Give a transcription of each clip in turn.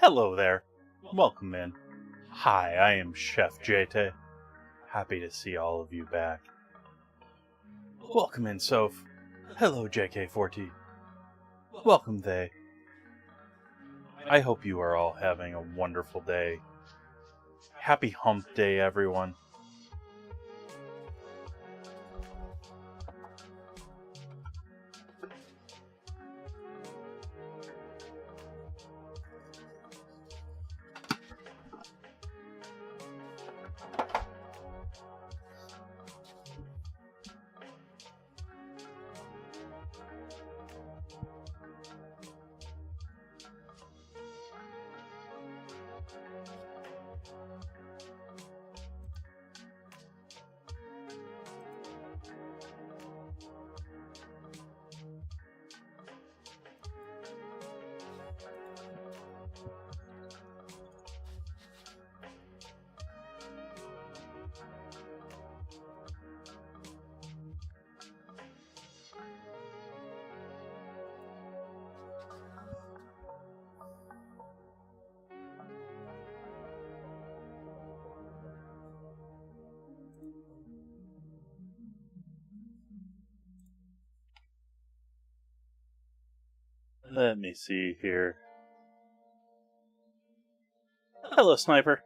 Hello there. Welcome in. Hi, I am Chef Jay Tay. Happy to see all of you back. Welcome in, Soph. Hello, JK4T. Welcome, they. I hope you are all having a wonderful day. Happy Hump Day, everyone. Let me see here. Hello, Sniper.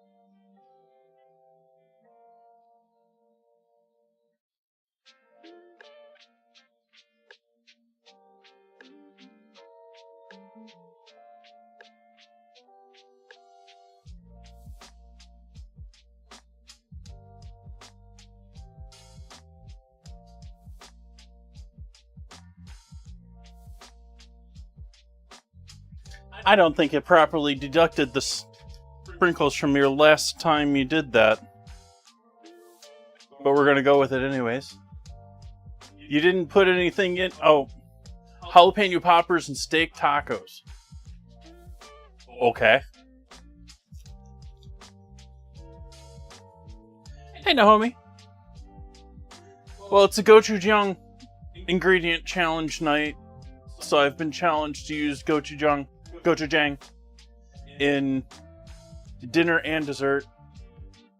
I don't think it properly deducted the sprinkles from your last time you did that. But we're gonna go with it anyways. You didn't put anything in... Oh. Jalapeno poppers and steak tacos. Okay. Hey, Naomi. Well, it's a Gochujang ingredient challenge night. So I've been challenged to use Gochujang in dinner and dessert.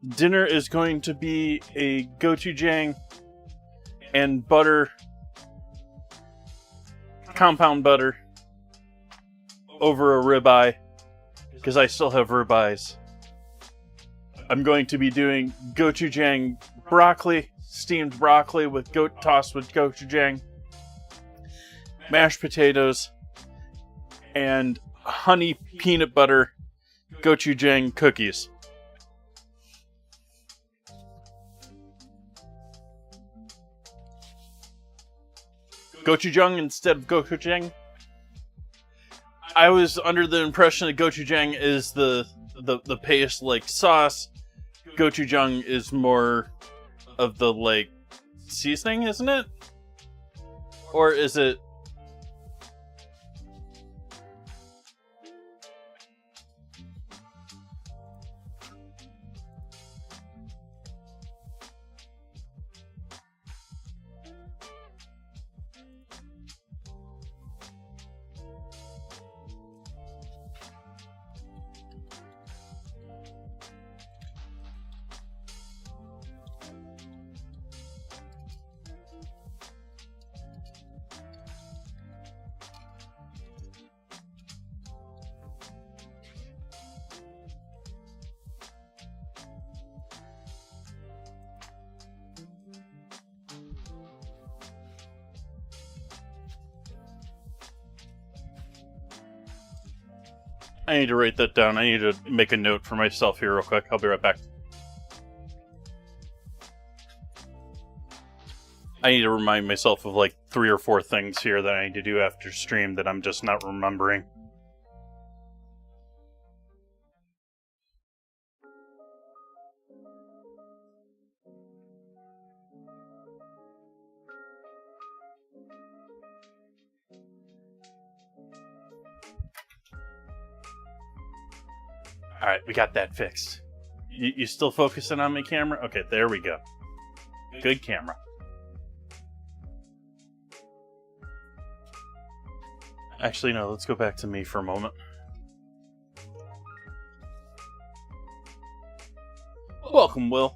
Dinner is going to be a Gochujang and butter, compound butter, over a ribeye, because I still have ribeyes. I'm going to be doing Gochujang broccoli, steamed broccoli with tossed with Gochujang, mashed potatoes, and honey peanut butter Gochujang cookies. Gochujang instead of Gochujang. I was under the impression that Gochujang is the paste like sauce. Gochujang is more of the like seasoning, isn't it? Or is it? I need to write that down. I need to make a note for myself here real quick. I'll be right back. I need to remind myself of like 3 or 4 things here that I need to do after stream that I'm just not remembering. Alright, we got that fixed. You still focusing on my camera? Okay, there we go. Good camera. Actually, no, let's go back to me for a moment. Welcome, Will.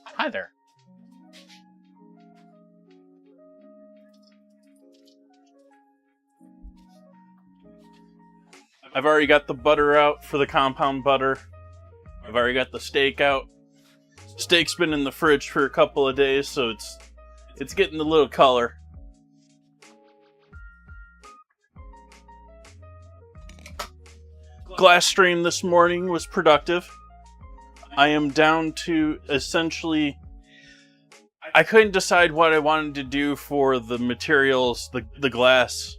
Hi there. I've already got the butter out for the compound butter. I've already got the steak out. Steak's been in the fridge for a couple of days, so it's getting a little color. Glass stream this morning was productive. I am down to essentially... I couldn't decide what I wanted to do for the materials, the glass,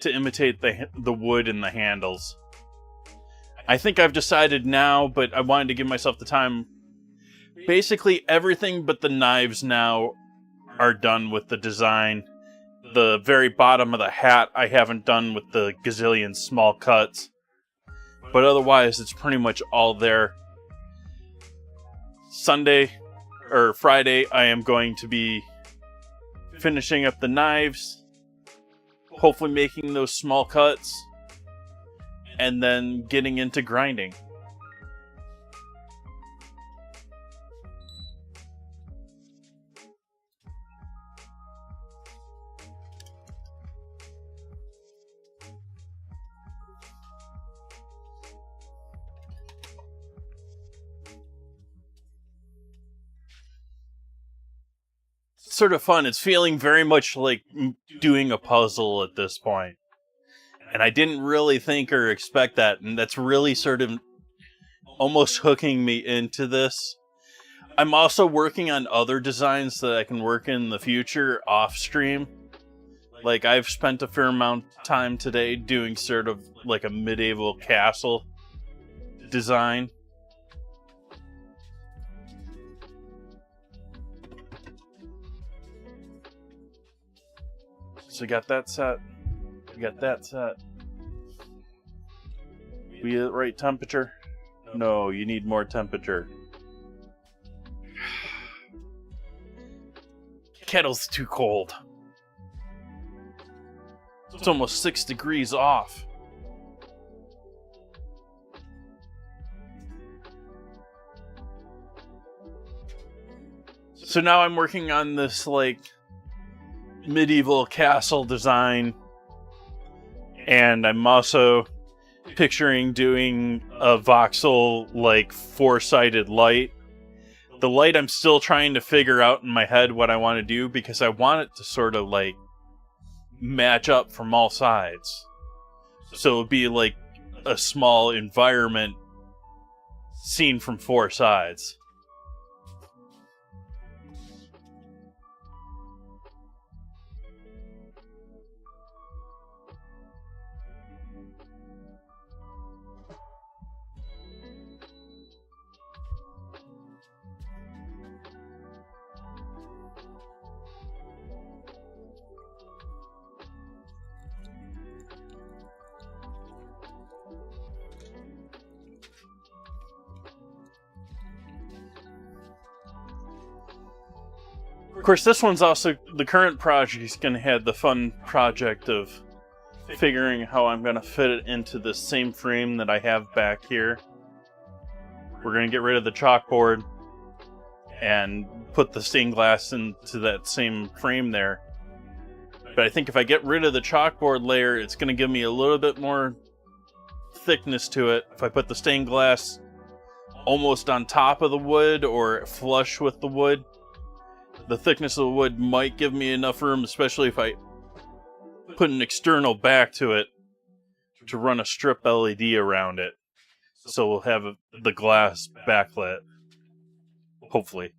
to imitate the wood and the handles. I think I've decided now, but I wanted to give myself the time. Basically, everything but the knives now are done with the design. The very bottom of the hat I haven't done with the gazillion small cuts. But otherwise, it's pretty much all there. Friday, I am going to be finishing up the knives. Hopefully making those small cuts. And then getting into grinding. Sort of fun. It's feeling very much like doing a puzzle at this point. And I didn't really think or expect that, and that's really sort of almost hooking me into this. I'm also working on other designs that I can work in the future off stream. Like, I've spent a fair amount of time today doing sort of like a medieval castle design. So we got that set. We got that set. We at the right temperature? No, you need more temperature. Kettle's too cold. It's almost 6 degrees off. So now I'm working on this, like, medieval castle design, and I'm also picturing doing a voxel, like, 4-sided light. The light I'm still trying to figure out in my head what I want to do, because I want it to sort of, like, match up from all sides. So it would be like a small environment seen from 4 sides. Of course, this one's also, the current project is going to have the fun project of figuring how I'm going to fit it into the same frame that I have back here. We're going to get rid of the chalkboard and put the stained glass into that same frame there. But I think if I get rid of the chalkboard layer, it's going to give me a little bit more thickness to it. If I put the stained glass almost on top of the wood or flush with the wood, the thickness of the wood might give me enough room, especially if I put an external back to it to run a strip LED around it. So we'll have the glass backlit. Hopefully.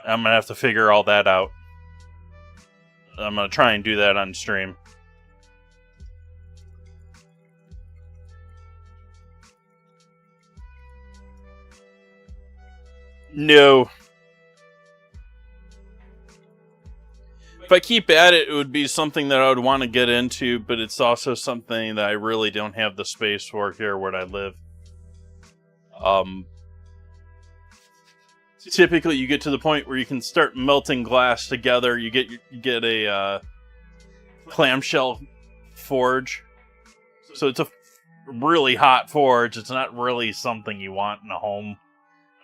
I'm going to have to figure all that out. I'm going to try and do that on stream. No. If I keep at it, it would be something that I would want to get into, but it's also something that I really don't have the space for here where I live. Typically, you get to the point where you can start melting glass together. You get a clamshell forge, so it's a really hot forge. It's not really something you want in a home.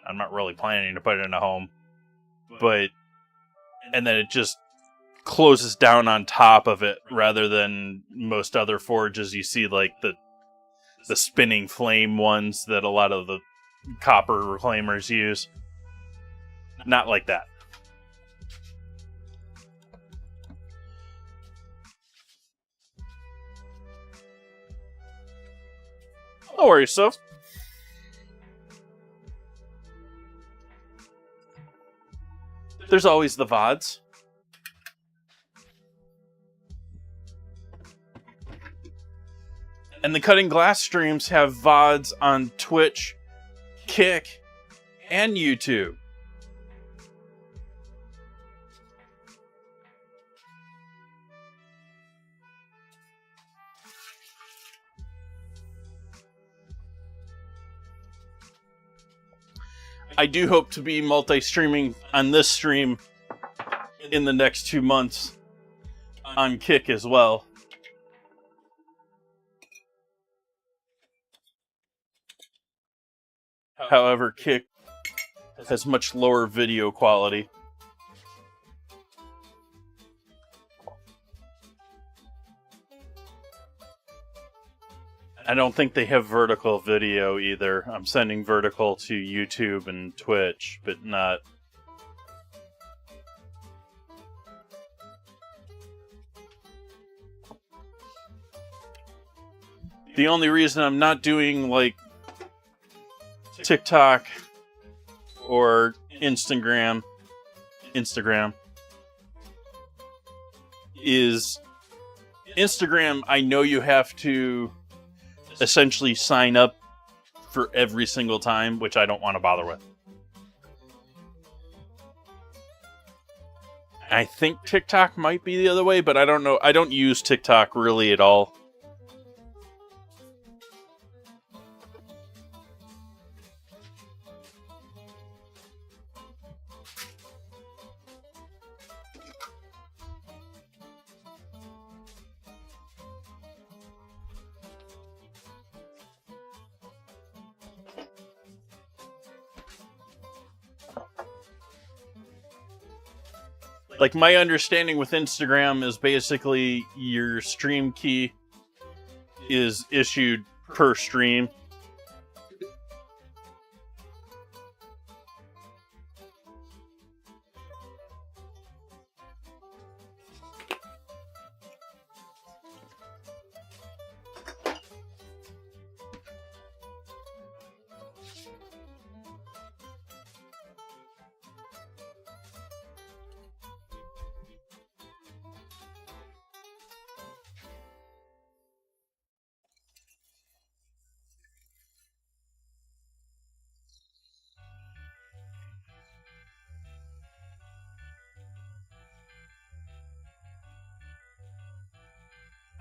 I'm not really planning to put it in a home, and then it just closes down on top of it rather than most other forges you see, like the spinning flame ones that a lot of the copper reclaimers use. Not like that. No worries, so. There's always the VODs. And the Cutting Glass streams have VODs on Twitch, Kick, and YouTube. I do hope to be multi-streaming on this stream in the next 2 months on Kick as well. However, Kick has much lower video quality. I don't think they have vertical video either. I'm sending vertical to YouTube and Twitch, but not... The only reason I'm not doing, like, TikTok or Instagram is Instagram. I know you have to essentially sign up for every single time, which I don't want to bother with. I think TikTok might be the other way, but I don't know. I don't use TikTok really at all. Like, my understanding with Instagram is basically your stream key is issued per stream.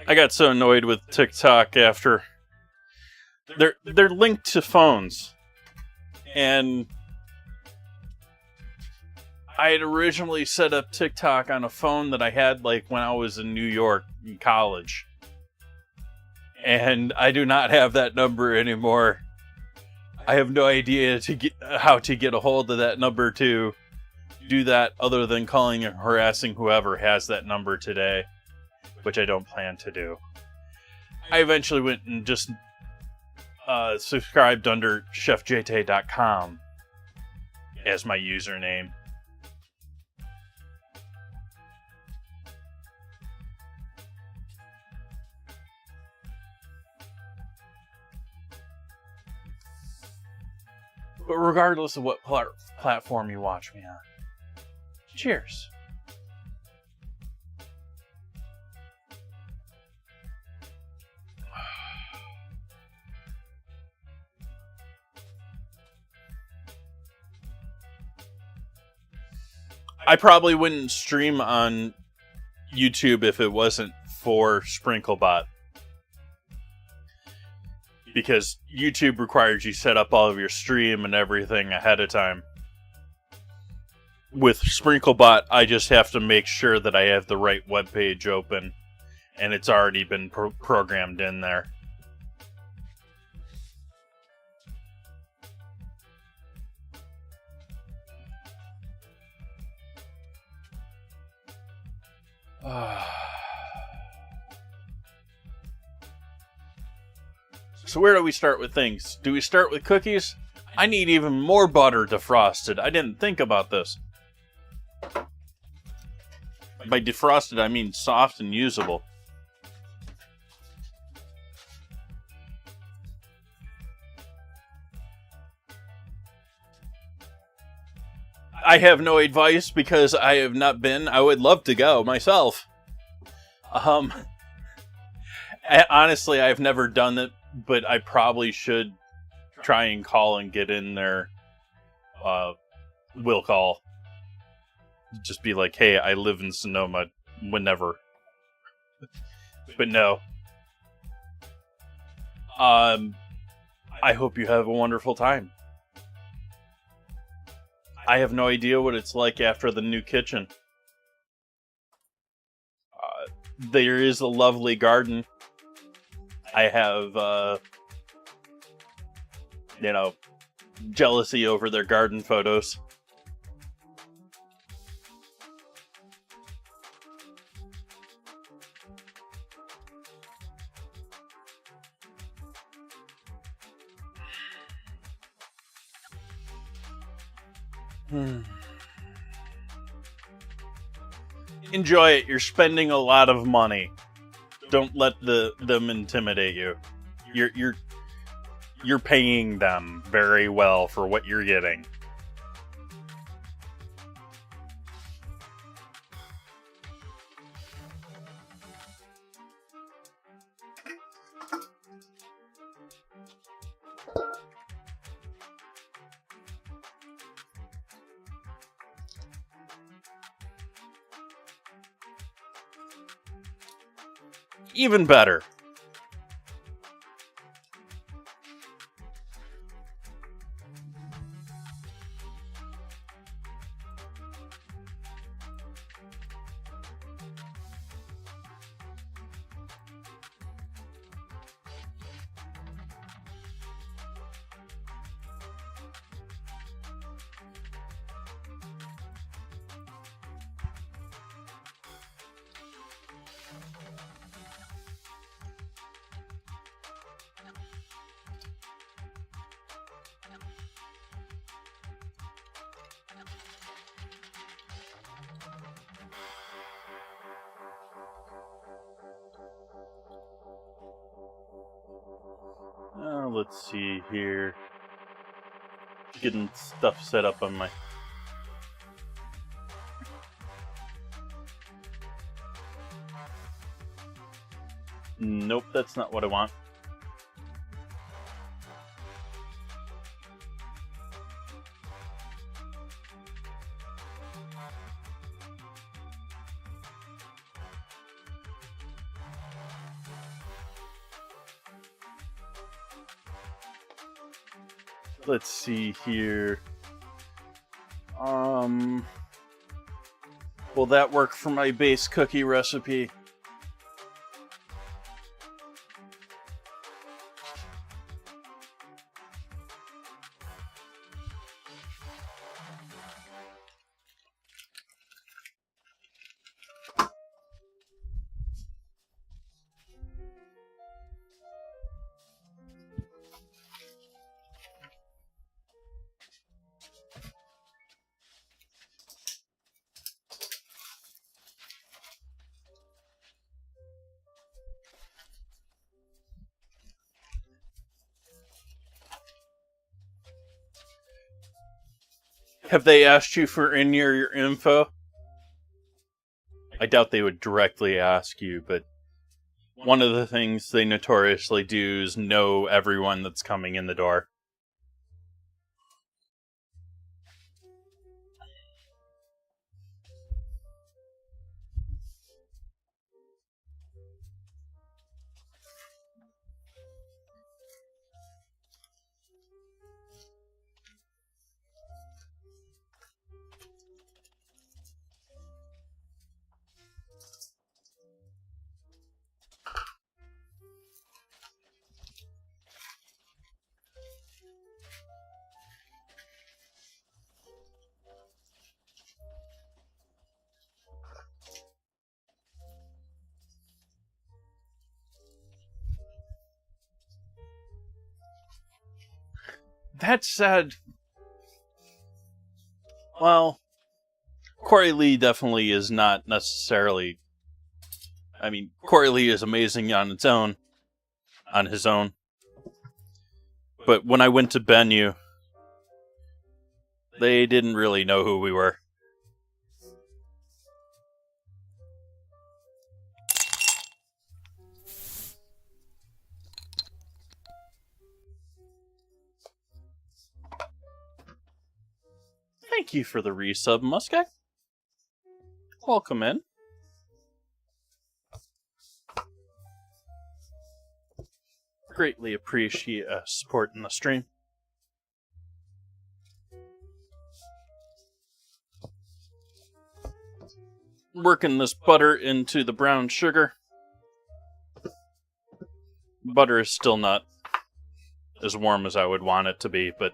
I got so annoyed with TikTok after they're linked to phones, and I had originally set up TikTok on a phone that I had like when I was in New York in college, and I do not have that number anymore. I have no idea how to get a hold of that number to do that other than calling and harassing whoever has that number today, which I don't plan to do. I eventually went and just subscribed under chefjtay.com as my username. But regardless of what platform you watch me on, cheers. I probably wouldn't stream on YouTube if it wasn't for SprinkleBot. Because YouTube requires you set up all of your stream and everything ahead of time. With SprinkleBot, I just have to make sure that I have the right web page open, and it's already been programmed in there. So where do we start with things? Do we start with cookies? I need even more butter defrosted. I didn't think about this. By defrosted, I mean soft and usable. I have no advice because I have not been. I would love to go myself. Honestly, I've never done it, but I probably should try and call and get in there. Will call. Just be like, hey, I live in Sonoma, whenever. But no. I hope you have a wonderful time. I have no idea what it's like after the new kitchen. There is a lovely garden. I have, jealousy over their garden photos. Enjoy it. You're spending a lot of money. Don't let them intimidate you. You're paying them very well for what you're getting. Even better. Let's see here. Getting stuff set up on my... Nope, that's not what I want. Let's see here. Will that work for my base cookie recipe? Have they asked you for any of your info? I doubt they would directly ask you, but one of the things they notoriously do is know everyone that's coming in the door. That said, well, Corey Lee definitely is not necessarily... I mean, Corey Lee is amazing on his own. But when I went to Bennu, they didn't really know who we were. Thank you for the resub, Muskeg. Welcome in. Greatly appreciate support in the stream. Working this butter into the brown sugar. Butter is still not as warm as I would want it to be, but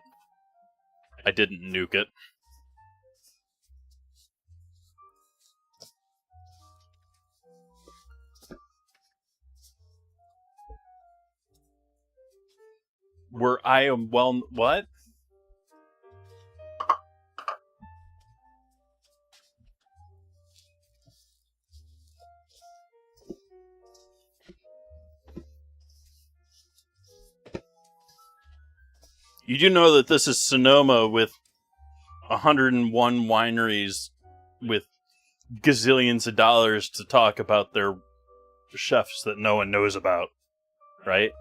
I didn't nuke it. What? You do know that this is Sonoma with 101 wineries with gazillions of dollars to talk about their chefs that no one knows about, right?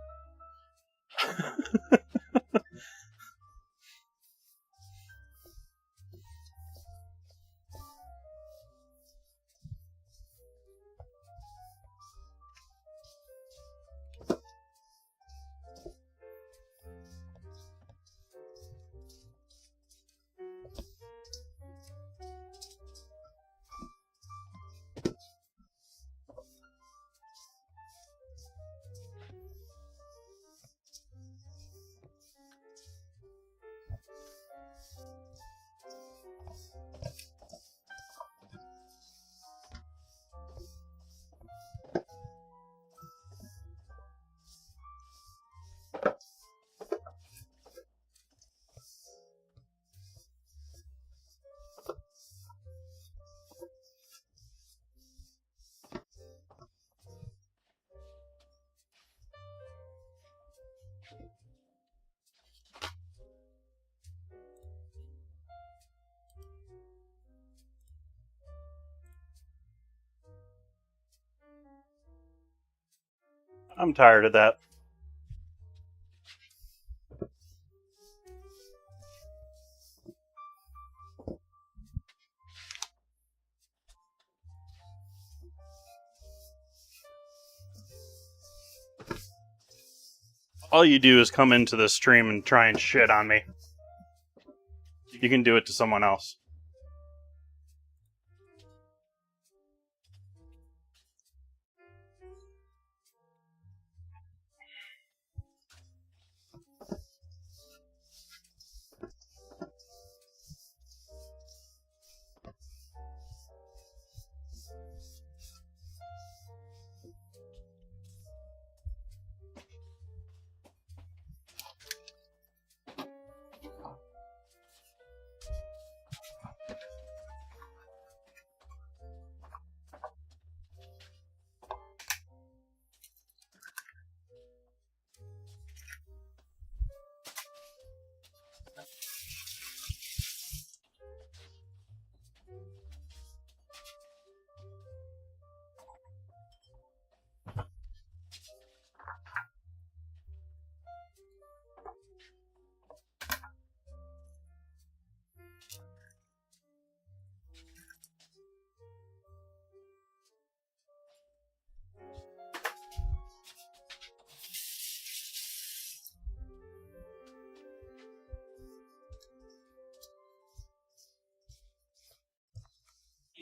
I'm tired of that. All you do is come into the stream and try and shit on me. You can do it to someone else.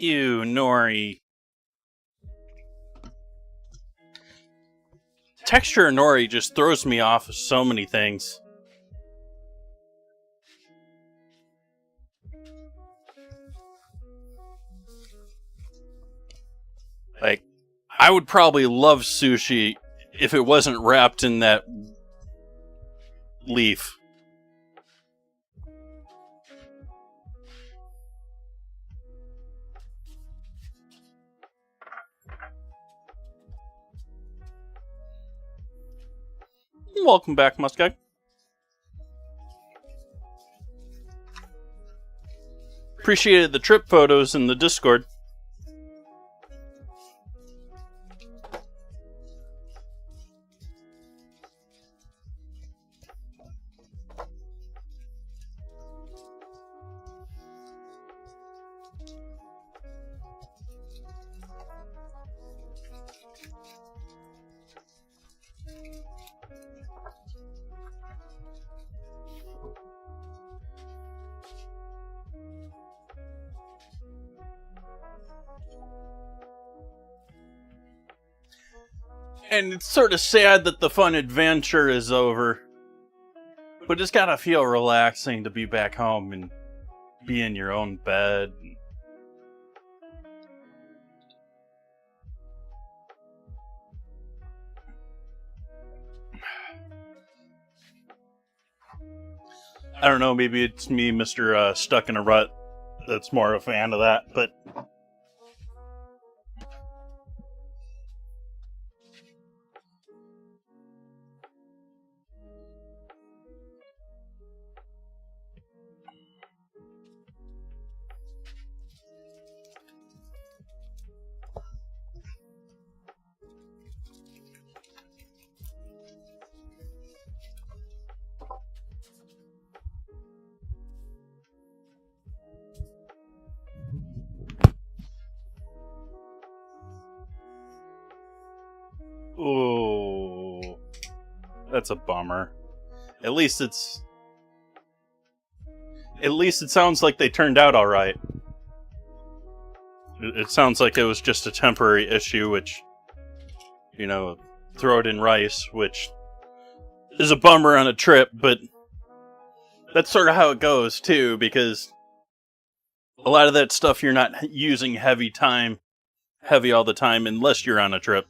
Ew, nori. Texture of nori just throws me off of so many things. Like, I would probably love sushi if it wasn't wrapped in that leaf. Welcome back, Muskeg. Appreciated the trip photos in the Discord. And it's sort of sad that the fun adventure is over. But it's gotta feel relaxing to be back home and be in your own bed. I don't know, maybe it's me, Mr. Stuck in a Rut, that's more a fan of that, but... Oh, that's a bummer. At least it sounds like they turned out all right. It sounds like it was just a temporary issue, which, you know, throw it in rice, which is a bummer on a trip, but that's sort of how it goes too, because a lot of that stuff you're not using heavy all the time unless you're on a trip.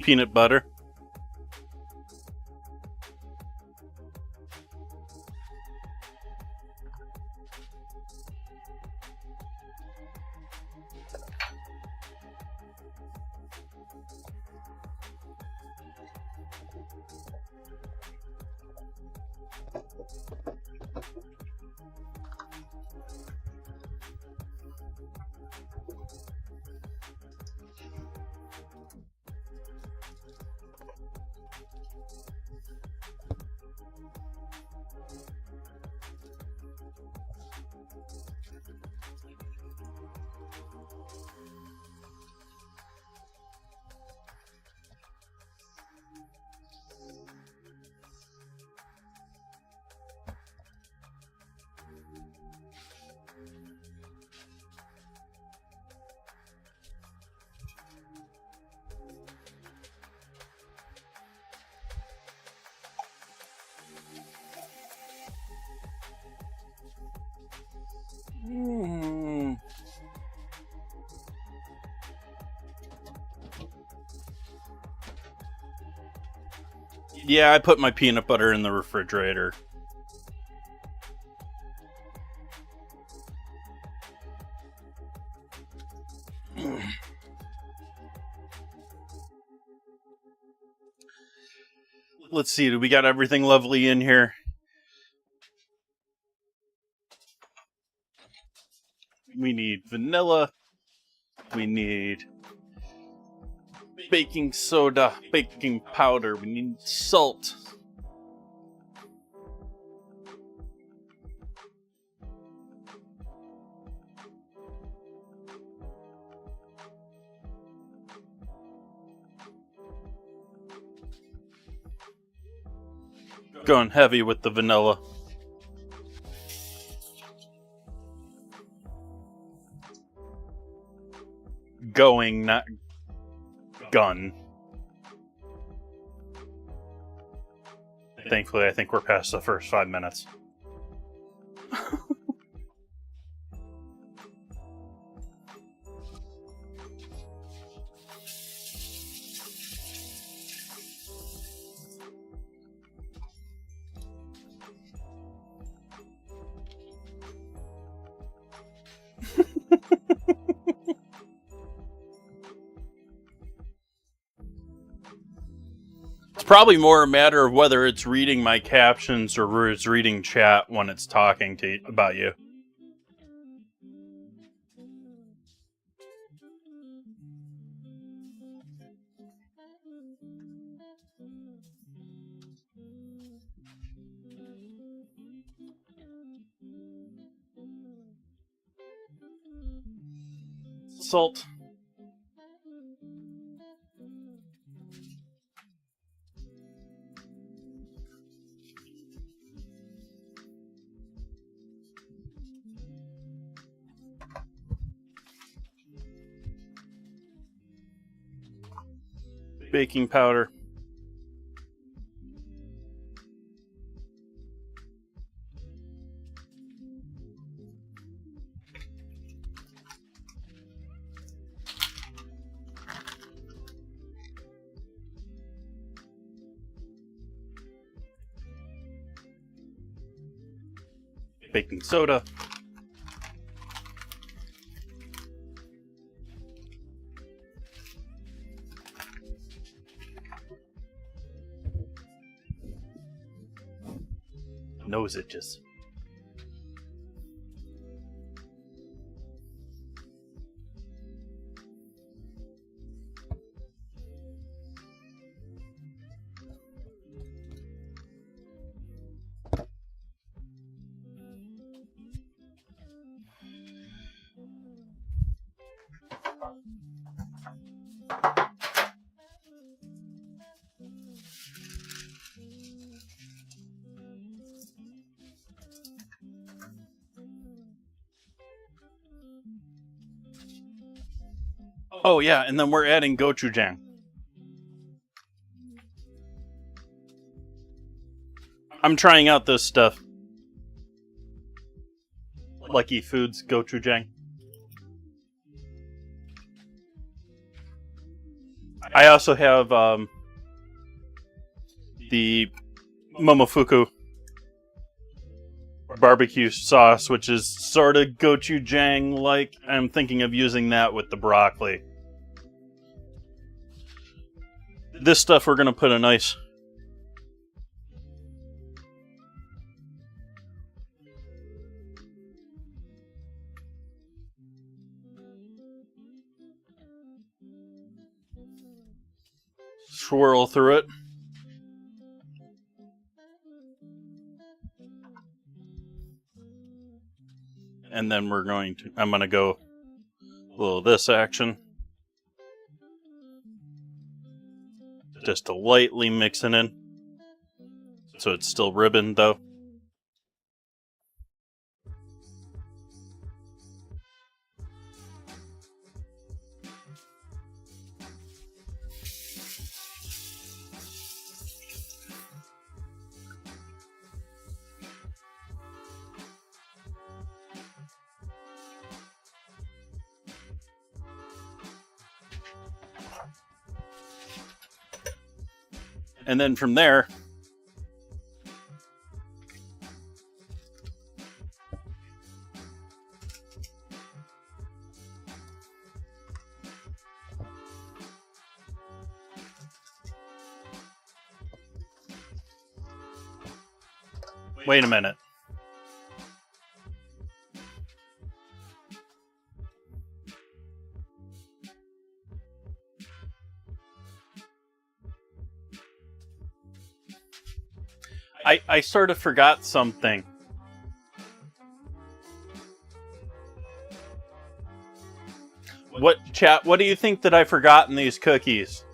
Peanut butter. Yeah, I put my peanut butter in the refrigerator. Let's see, do we got everything lovely in here? We need vanilla, We need baking soda, baking powder. We need salt. Going heavy with the vanilla. Going, not gun. Thankfully, I think we're past the first 5 minutes. It's probably more a matter of whether it's reading my captions or it's reading chat when it's talking to about you. Salt. Baking powder. Baking soda. Nose itches. Oh yeah, and then we're adding gochujang. I'm trying out this stuff. Lucky Foods gochujang. I also have the Momofuku barbecue sauce, which is sort of gochujang-like. I'm thinking of using that with the broccoli. This stuff we're going to put a nice swirl through it. And then I'm going to go a little this action. Just to lightly mix it in. So it's still ribbon though. And then from there, wait a minute. I sort of forgot something. Chat, what do you think that I forgot in these cookies?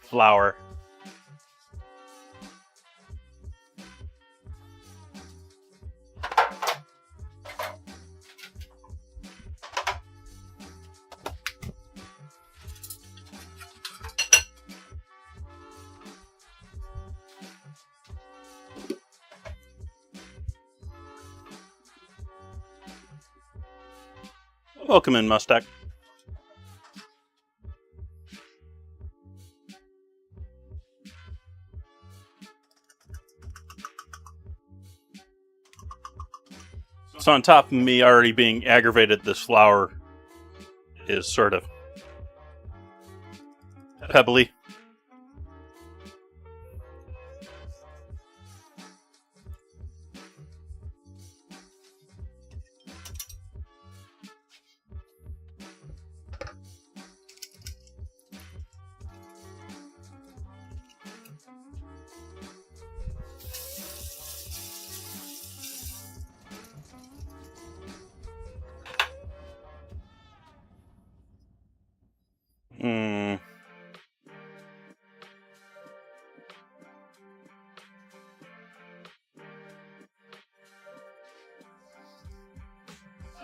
Flour. Welcome in, Mustak. So on top of me already being aggravated, this flour is sort of pebbly.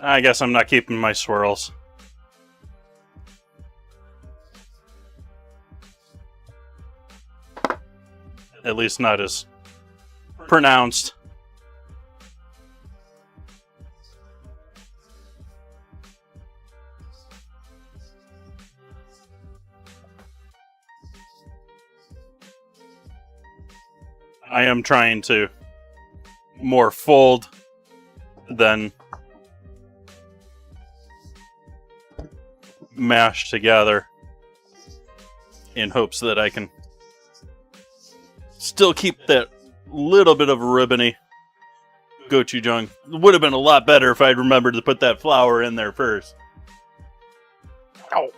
I guess I'm not keeping my swirls. At least not as pronounced. I am trying to more fold than mash together in hopes that I can still keep that little bit of a ribbony gochujang. It would have been a lot better if I'd remembered to put that flour in there first. Ow.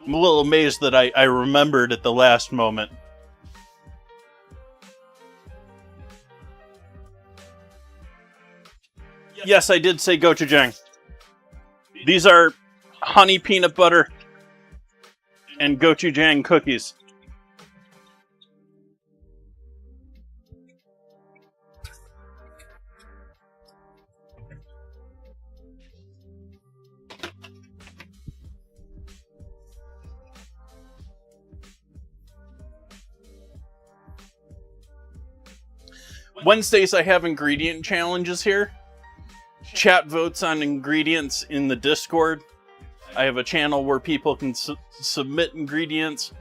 I'm a little amazed that I remembered at the last moment. Yes, I did say gochujang. These are honey peanut butter and gochujang cookies. Wednesdays I have ingredient challenges here. Chat votes on ingredients in the Discord. I have a channel where people can submit ingredients.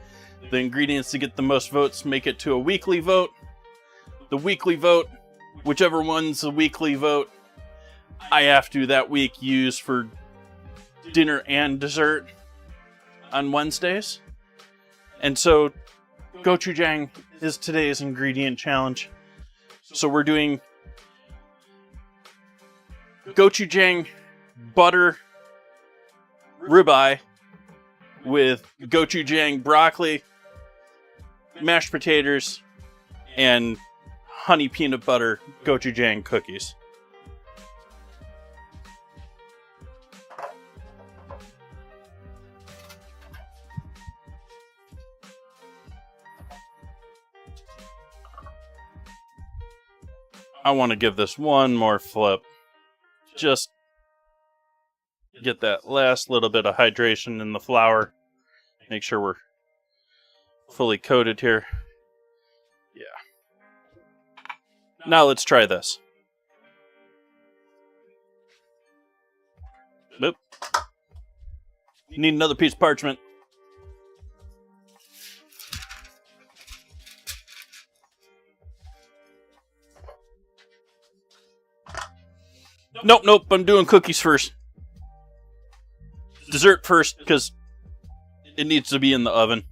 The ingredients that get the most votes make it to a weekly vote. The weekly vote, whichever one's the weekly vote, I have to that week use for dinner and dessert on Wednesdays. And so gochujang is today's ingredient challenge. So we're doing gochujang butter ribeye with gochujang broccoli, mashed potatoes, and honey peanut butter gochujang cookies. I want to give this one more flip. Just get that last little bit of hydration in the flour. Make sure we're fully coated here. Yeah. Now let's try this. Oop. Need another piece of parchment. Nope, I'm doing cookies first. Dessert first, because it needs to be in the oven.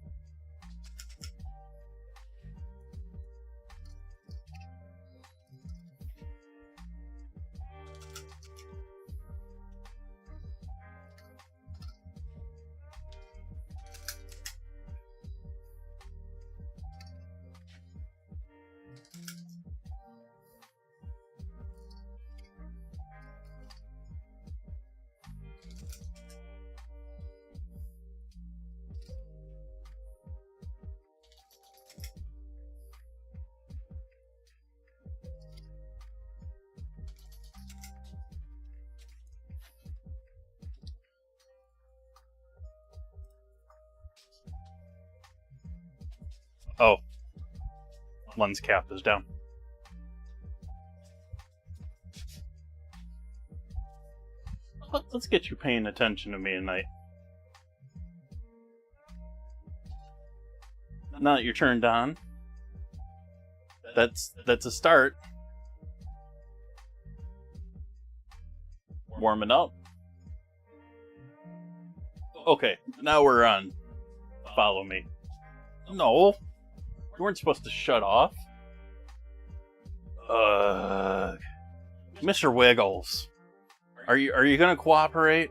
Oh. One's cap is down. Let's get you paying attention to me tonight. Now that you're turned on, that's a start. Warming up. Okay, now we're on. Follow me. No, you weren't supposed to shut off. Mr. Wiggles, are you gonna cooperate?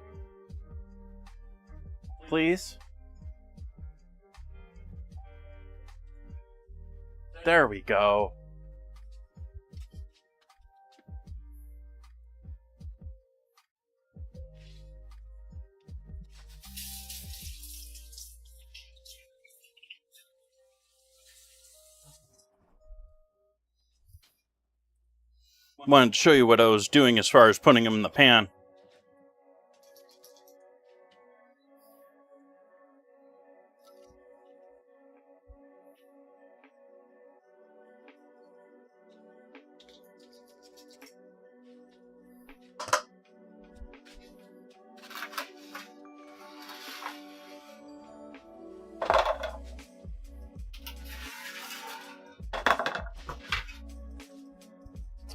Please? There we go. Wanted to show you what I was doing as far as putting them in the pan.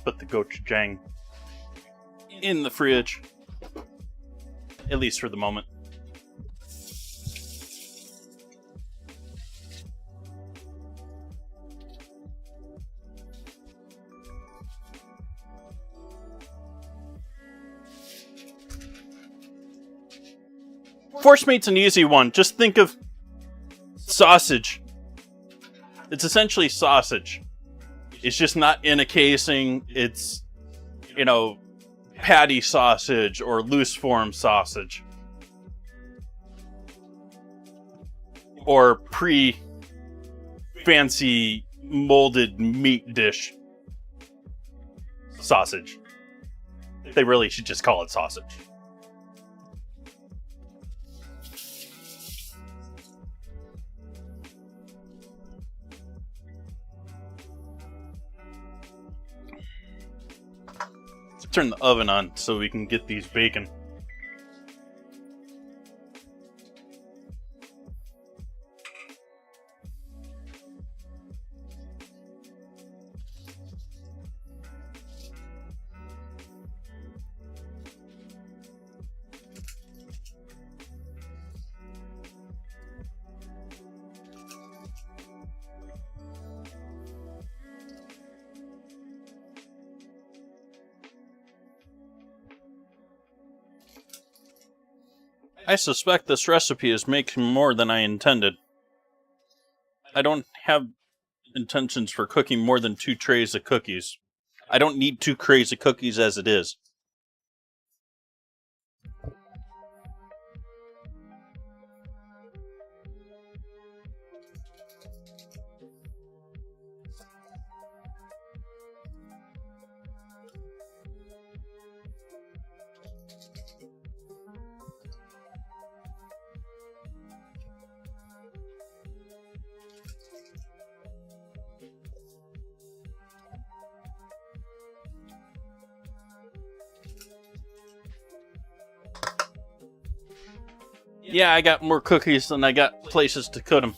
Put the gochujang in the fridge, at least for the moment. Force meat's an easy one. Just think of sausage. It's essentially sausage. It's just not in a casing. It's, patty sausage or loose form sausage. Or pre-fancy molded meat dish sausage. They really should just call it sausage. Turn the oven on so we can get these bacon. I suspect this recipe is making more than I intended. I don't have intentions for cooking more than 2 trays of cookies. I don't need 2 trays of cookies as it is. Yeah, I got more cookies than I got places to cook them.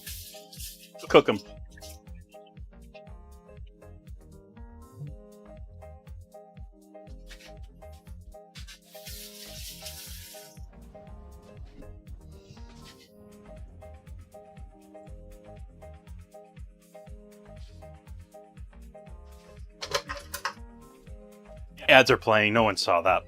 Ads are playing. No one saw that.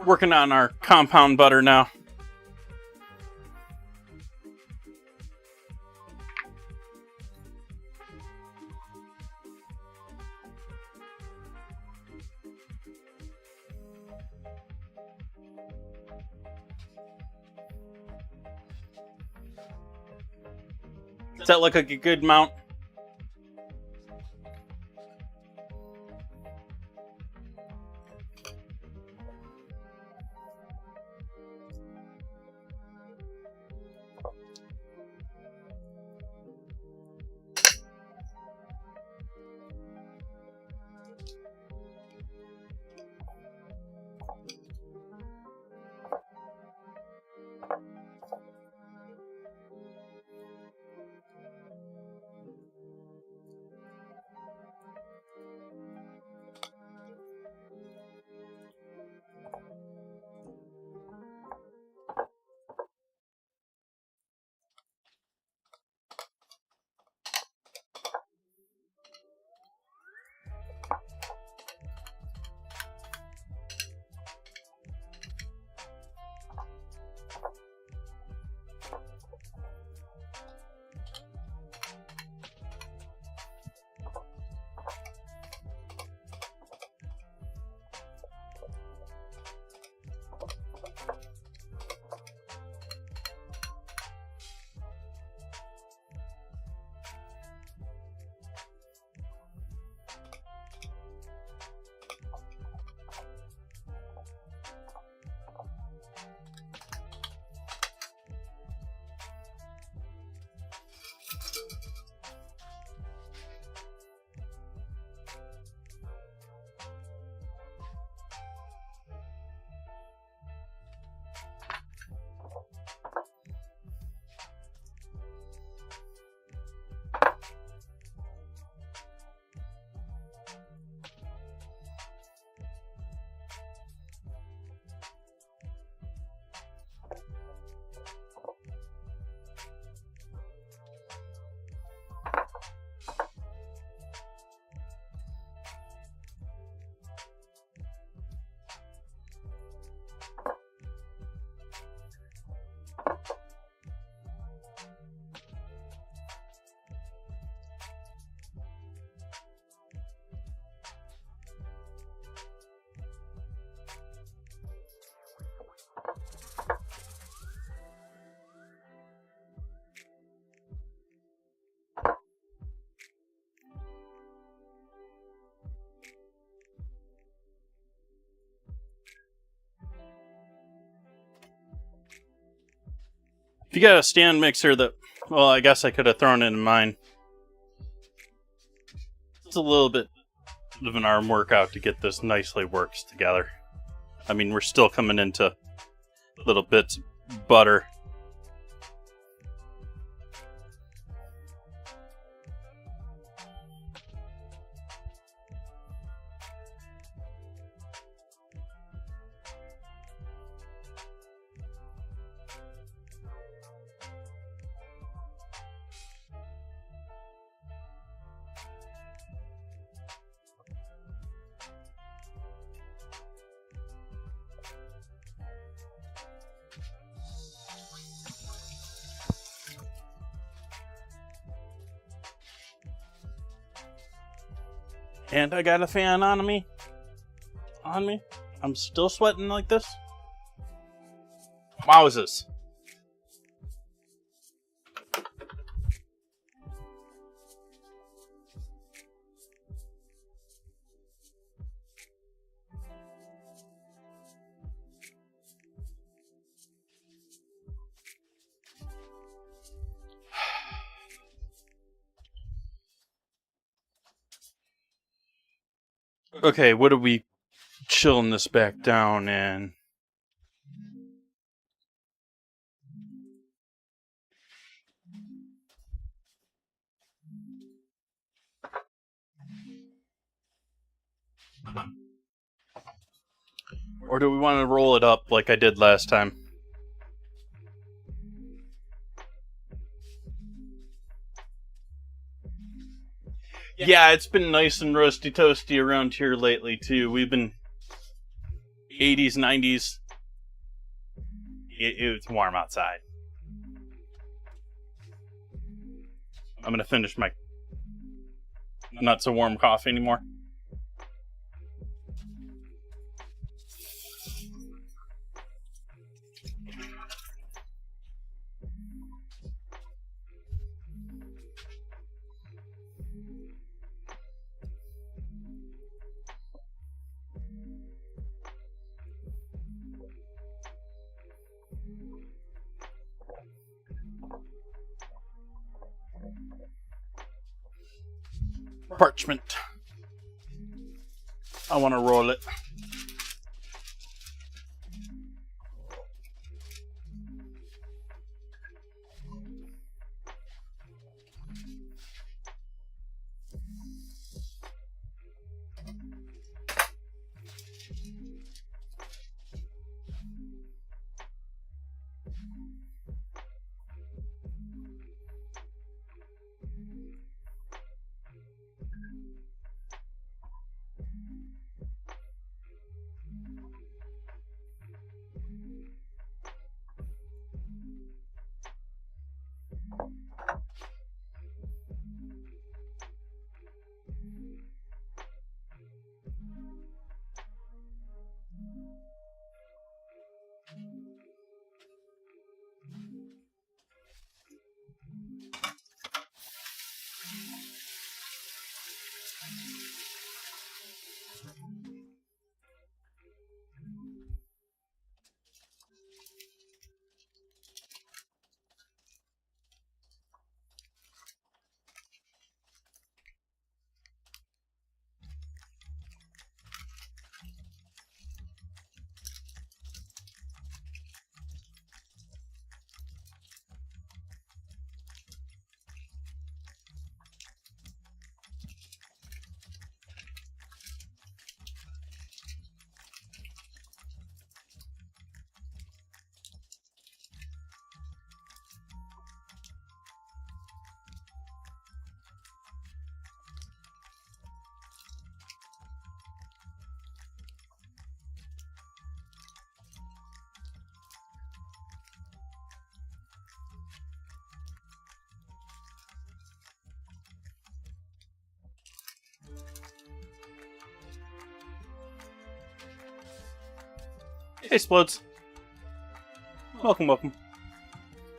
Working on our compound butter now. Does that look like a good amount? If you got a stand mixer that, well, I guess I could have thrown it in mine. It's a little bit of an arm workout to get this nicely worked together. I mean, we're still coming into little bits of butter. And I got a fan on me. I'm still sweating like this. Wowzers. Okay, what are we chilling this back down in? Or do we want to roll it up like I did last time? Yeah, it's been nice and roasty toasty around here lately too. We've been 80s, 90s. It's warm outside. I'm gonna finish my not so warm coffee anymore. Parchment. I want to roll it. Hey, Splodes. Welcome, welcome.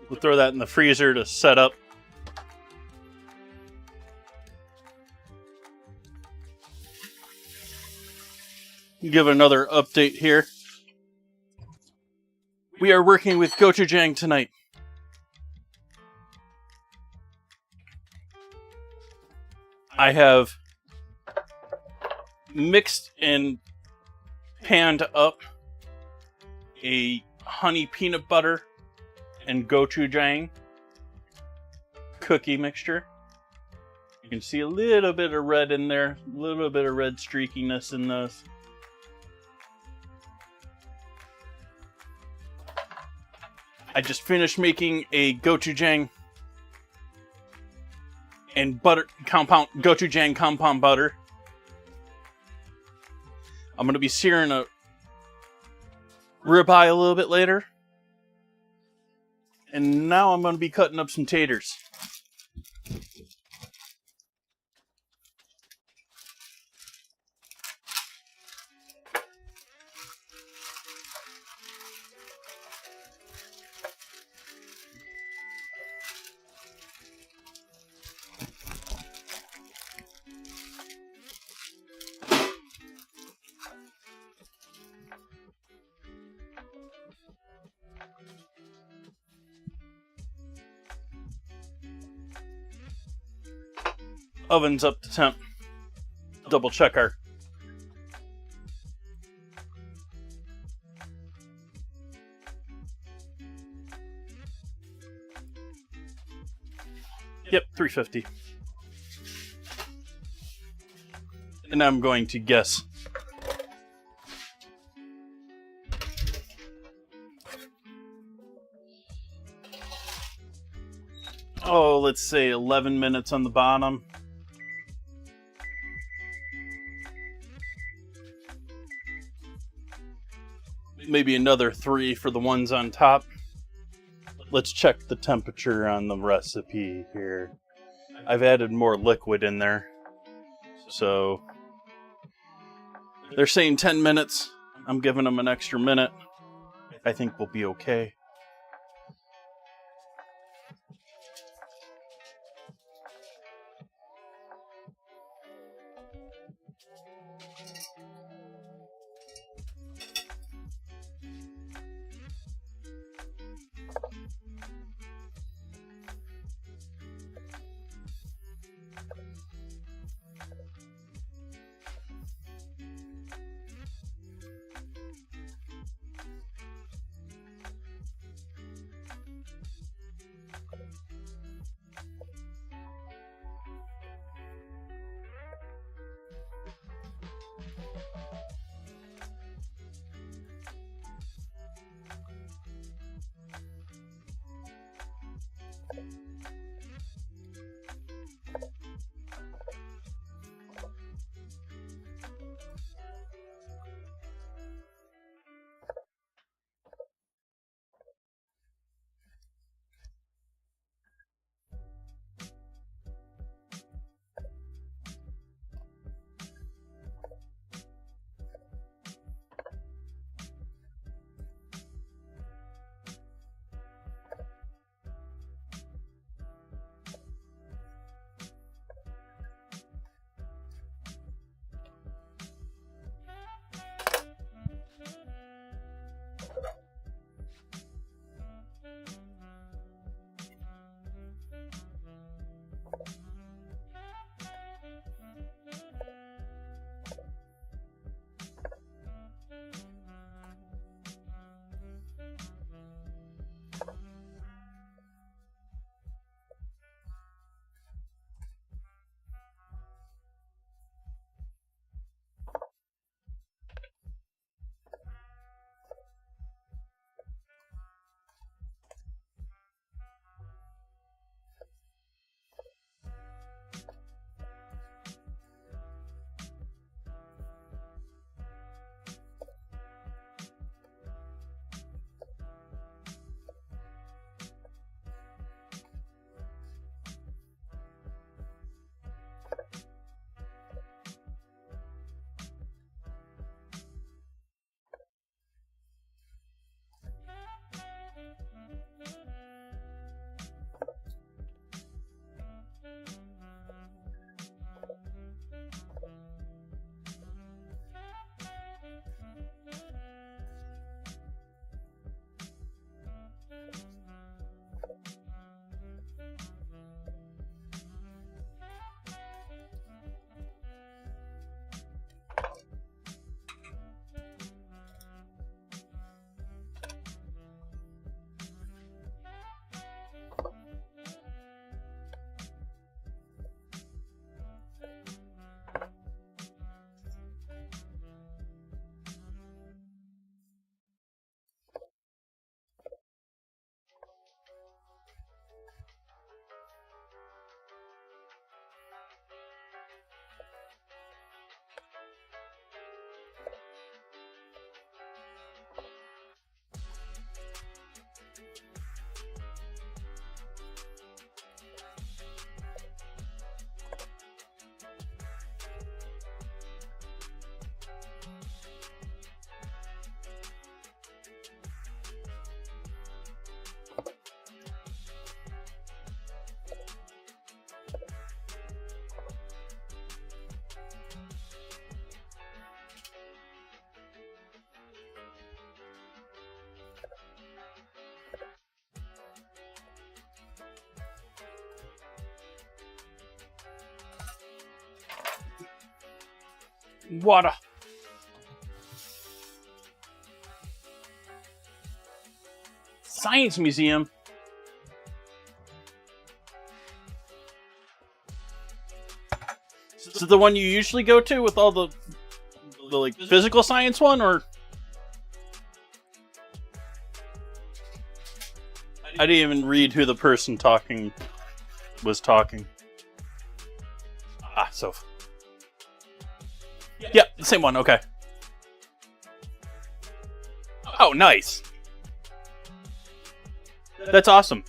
We'll throw that in the freezer to set up. Give another update here. We are working with Gochujang tonight. I have mixed and panned up a honey peanut butter and gochujang cookie mixture. You can see a little bit of red in there, a little bit of red streakiness in those. I just finished making a gochujang and gochujang compound butter. I'm going to be searing a ribeye a little bit later. And now I'm going to be cutting up some taters. Oven's up to temp. Double check our Yep, 350. And I'm going to guess. Oh, let's say 11 minutes on the bottom. Maybe another 3 for the ones on top. Let's check the temperature on the recipe here. I've added more liquid in there. So they're saying 10 minutes. I'm giving them an extra minute. I think we'll be okay. Water. Science Museum. Is it the one you usually go to with all the like physical science one, or? I didn't even read who the person talking was talking. Ah, so. Yeah, the same one, okay. Oh, nice. That's awesome.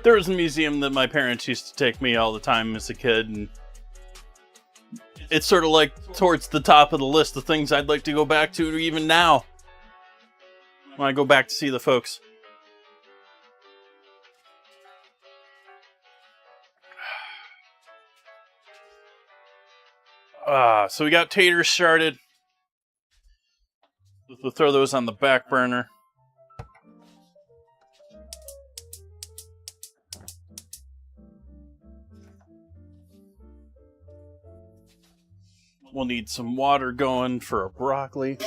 There was a museum that my parents used to take me all the time as a kid, and it's sort of like towards the top of the list of things I'd like to go back to even now. When I go back to see the folks. So we got taters started. We'll throw those on the back burner. We'll need some water going for a broccoli.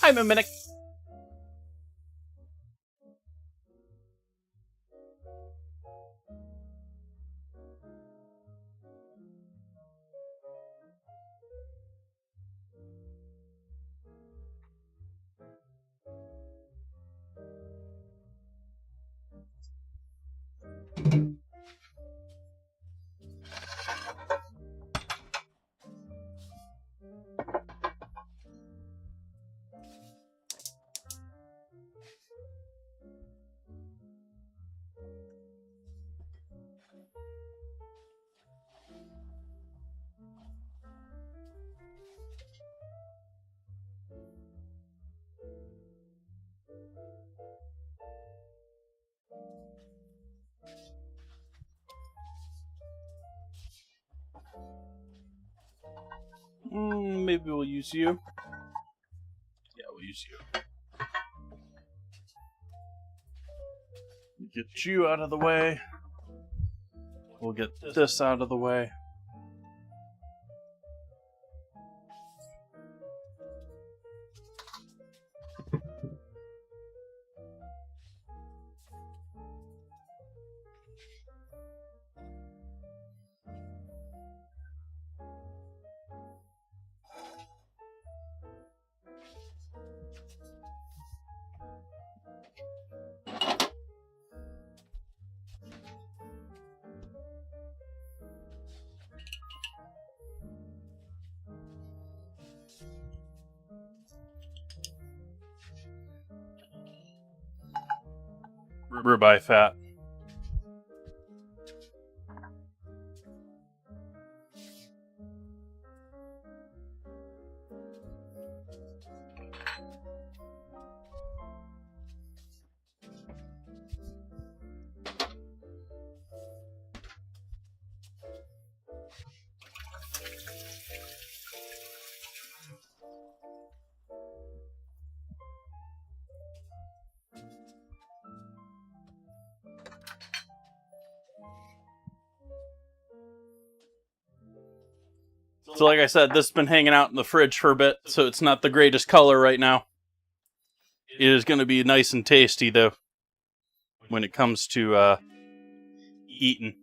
I'm a minute. Maybe we'll use you. Yeah, we'll use you. Get you out of the way. We'll get this out of the way. Ribeye fat. So like I said, this has been hanging out in the fridge for a bit, so it's not the greatest color right now. It is going to be nice and tasty, though, when it comes to eating.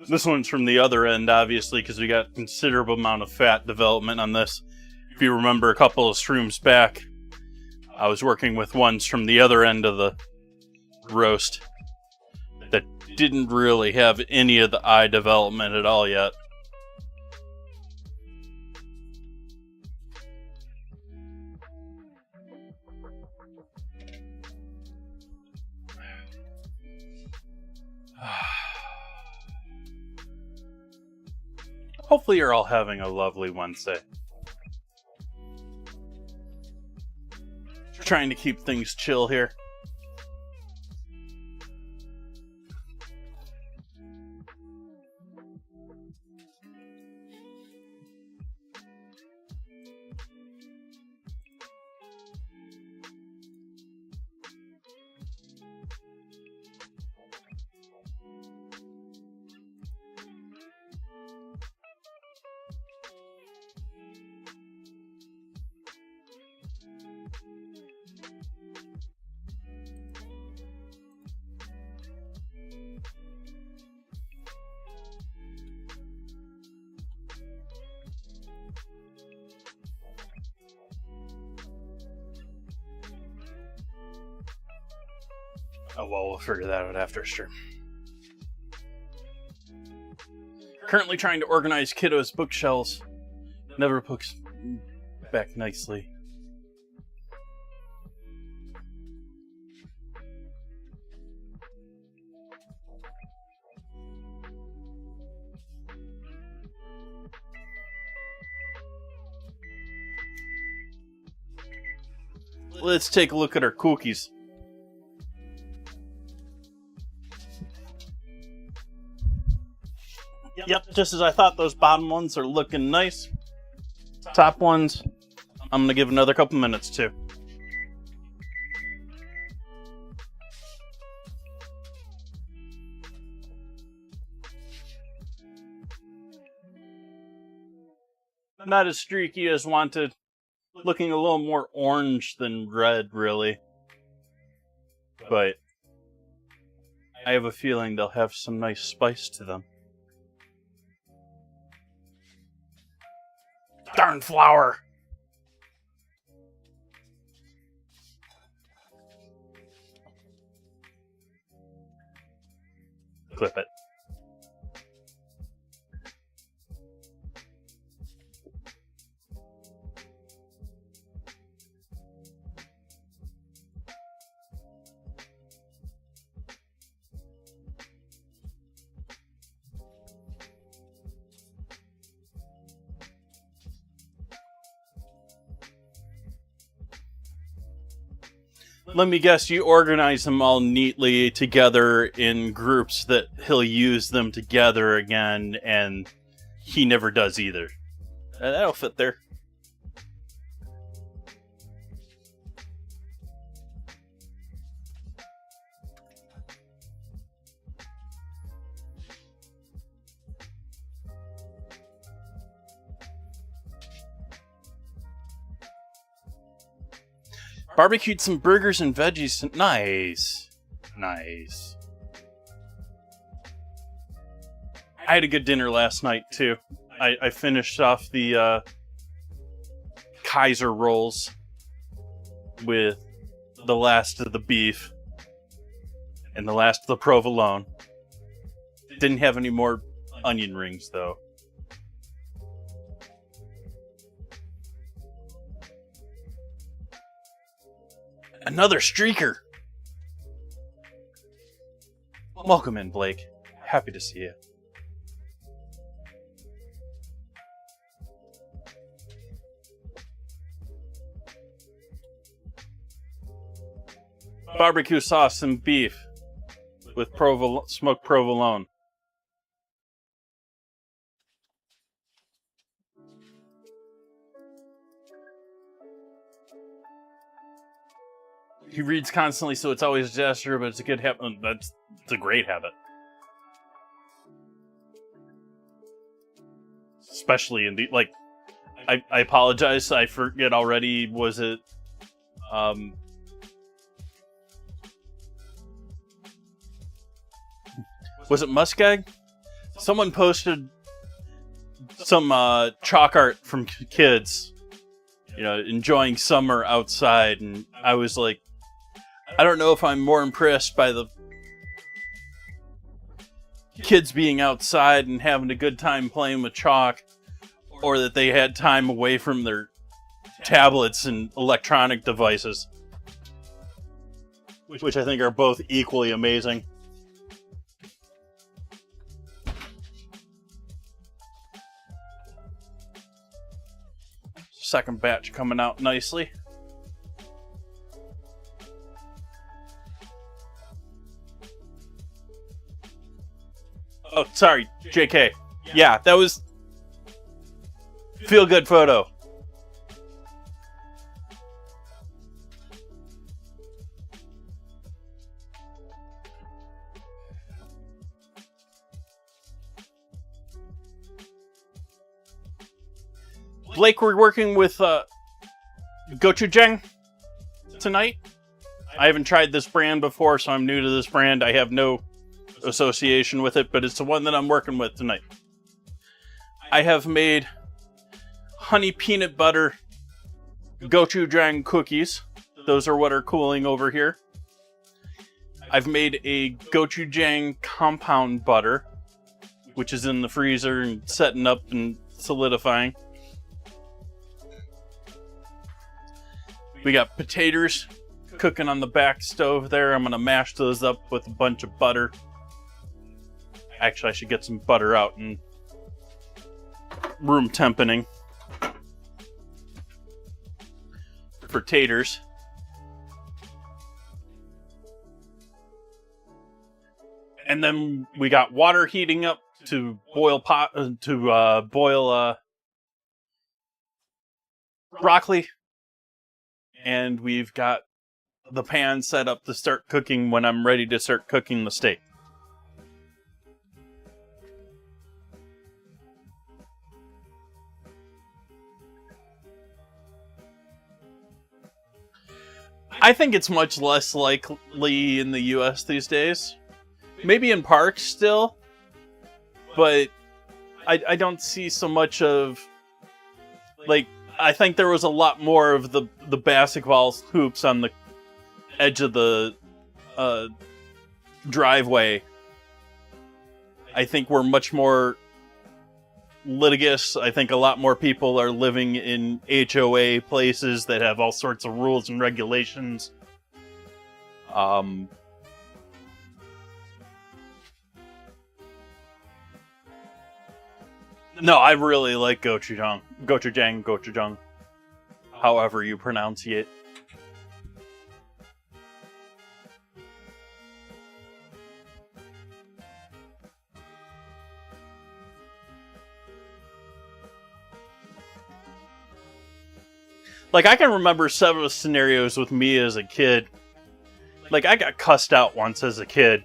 This one's from the other end, obviously, because we got considerable amount of fat development on this. If you remember a couple of streams back, I was working with ones from the other end of the roast that didn't really have any of the eye development at all yet. Hopefully you're all having a lovely Wednesday. Trying to keep things chill here. Oh, well, we'll figure that out after stream. Currently trying to organize kiddos' bookshelves. Never puts back nicely. Let's take a look at our cookies. Yep, just as I thought, those bottom ones are looking nice. Top ones, I'm going to give another couple minutes to. Not as streaky as wanted. Looking a little more orange than red, really. But I have a feeling they'll have some nice spice to them. Darn flour! Clip it. Let me guess, you organize them all neatly together in groups that he'll use them together again, and he never does either. That'll fit there. Barbecued some burgers and veggies. Nice. Nice. I had a good dinner last night, too. I finished off the Kaiser rolls with the last of the beef and the last of the provolone. Didn't have any more onion rings, though. Another streaker! Welcome in, Blake. Happy to see you. Barbecue sauce and beef with smoked provolone. He reads constantly, so it's always a gesture, but it's a good habit. It's a great habit. Especially in the, like, I apologize, I forget already, was it, was it Muskeg? Someone posted some chalk art from kids, you know, enjoying summer outside, and I was like, I don't know if I'm more impressed by the kids being outside and having a good time playing with chalk, or that they had time away from their tablets and electronic devices, which I think are both equally amazing. Second batch coming out nicely. Oh, sorry, JK. Yeah, that was feel good photo. Blake, we're working with Gochujang tonight. I haven't tried this brand before, so I'm new to this brand. I have no association with it, but it's the one that I'm working with tonight. I have made honey peanut butter Gochujang cookies. Those are what are cooling over here. I've made a Gochujang compound butter, which is in the freezer and setting up and solidifying. We got potatoes cooking on the back stove there. I'm going to mash those up with a bunch of butter. Actually, I should get some butter out and room temping for taters. And then we got water heating up to boil broccoli. And we've got the pan set up to start cooking when I'm ready to start cooking the steak. I think it's much less likely in the US these days. Maybe in parks still, but I don't see so much of, like, I think there was a lot more of the basketball hoops on the edge of the driveway. I think we're much more litigious. I think a lot more people are living in HOA places that have all sorts of rules and regulations. No, I really like Gochujang, however you pronounce it. Like, I can remember several scenarios with me as a kid. Like, I got cussed out once as a kid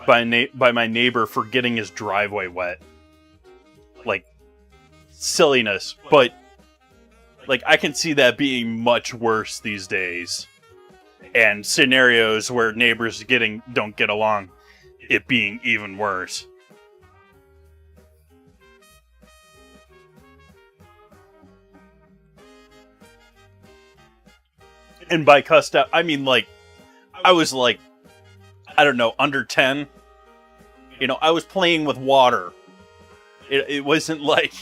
by my neighbor for getting his driveway wet. Like, silliness, but like, I can see that being much worse these days, and scenarios where neighbors don't get along, it being even worse. And by cussed out, I mean, like, I was like, I don't know, under 10. You know, I was playing with water. It wasn't like...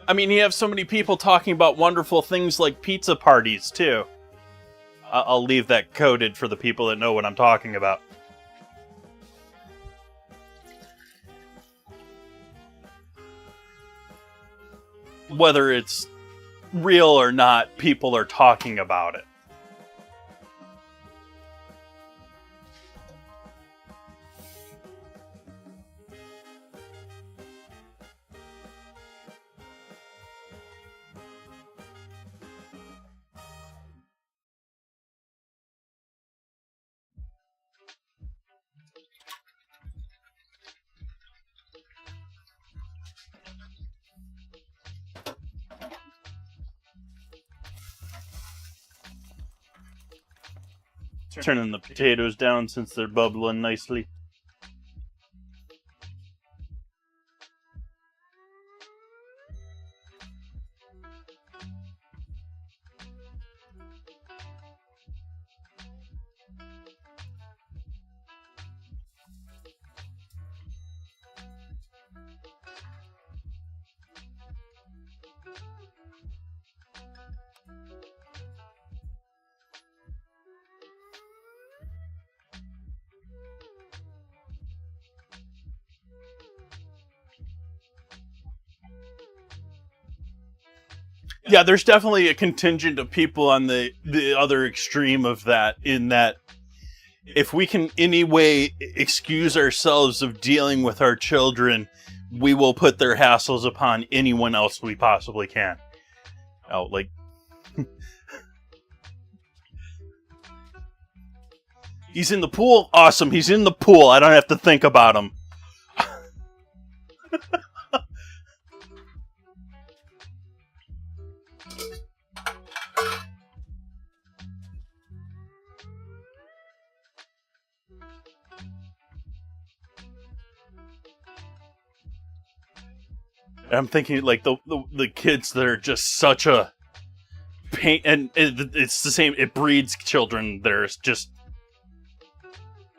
I mean, you have so many people talking about wonderful things like pizza parties, too. I'll leave that coded for the people that know what I'm talking about. Whether it's real or not, people are talking about it. Turning the potatoes down since they're bubbling nicely. Yeah, there's definitely a contingent of people on the other extreme of that, in that if we can any way excuse ourselves of dealing with our children, we will put their hassles upon anyone else we possibly can. Oh, like... He's in the pool? Awesome, he's in the pool. I don't have to think about him. I'm thinking, like, the kids that are just such a pain, and it's the same, it breeds children that are just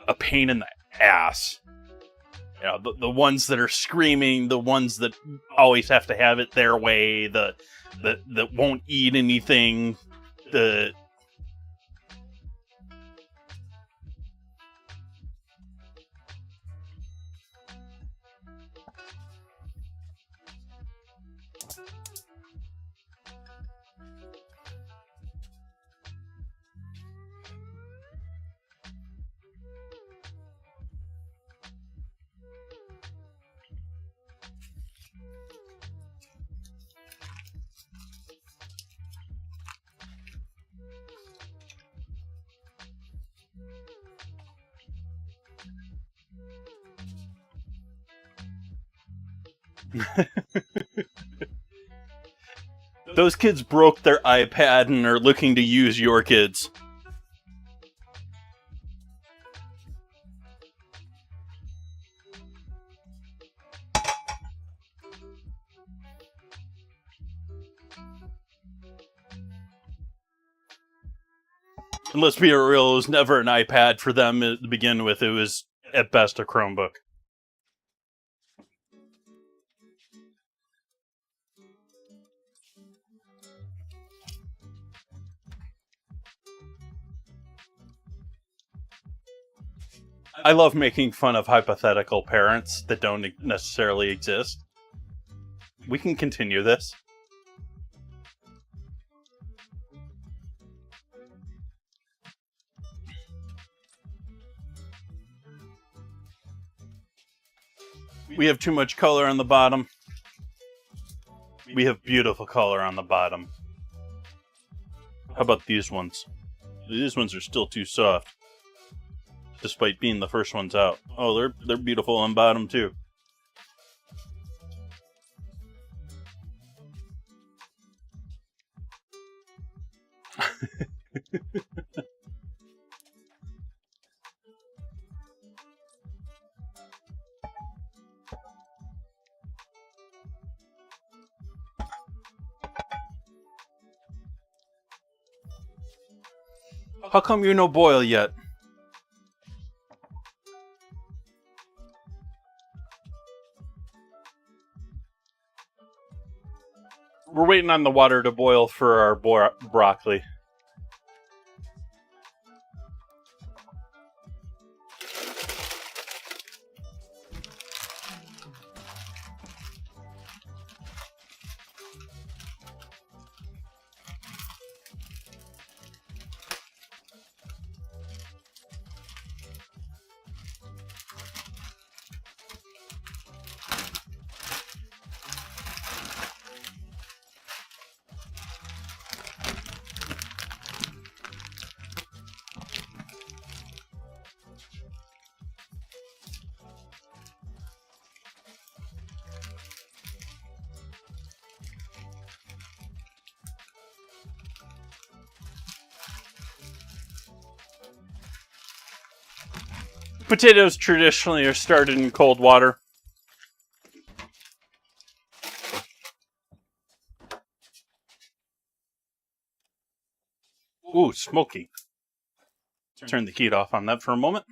a pain in the ass. You know, the ones that are screaming, the ones that always have to have it their way, that won't eat anything, those kids broke their iPad and are looking to use your kids. And let's be real, it was never an iPad for them to begin with. It was, at best, a Chromebook. I love making fun of hypothetical parents that don't necessarily exist. We can continue this. We have too much color on the bottom. We have beautiful color on the bottom. How about these ones? These ones are still too soft, despite being the first ones out. Oh, they're beautiful on bottom too. How come you no boil yet? We're waiting on the water to boil for our broccoli. Potatoes traditionally are started in cold water. Ooh, smoky. Turn the heat off on that for a moment.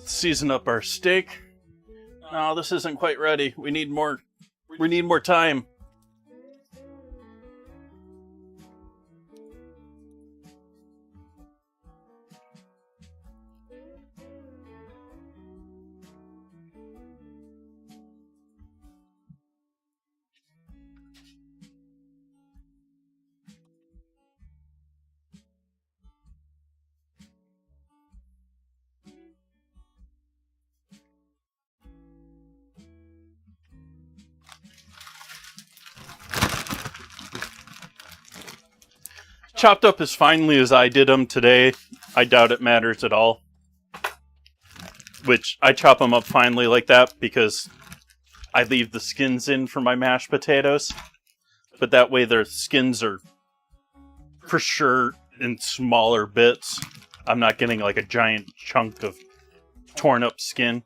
Season up our steak. No, this isn't quite ready. We need more time. Chopped up as finely as I did them today. I doubt it matters at all. Which, I chop them up finely like that because I leave the skins in for my mashed potatoes. But that way their skins are for sure in smaller bits. I'm not getting like a giant chunk of torn up skin.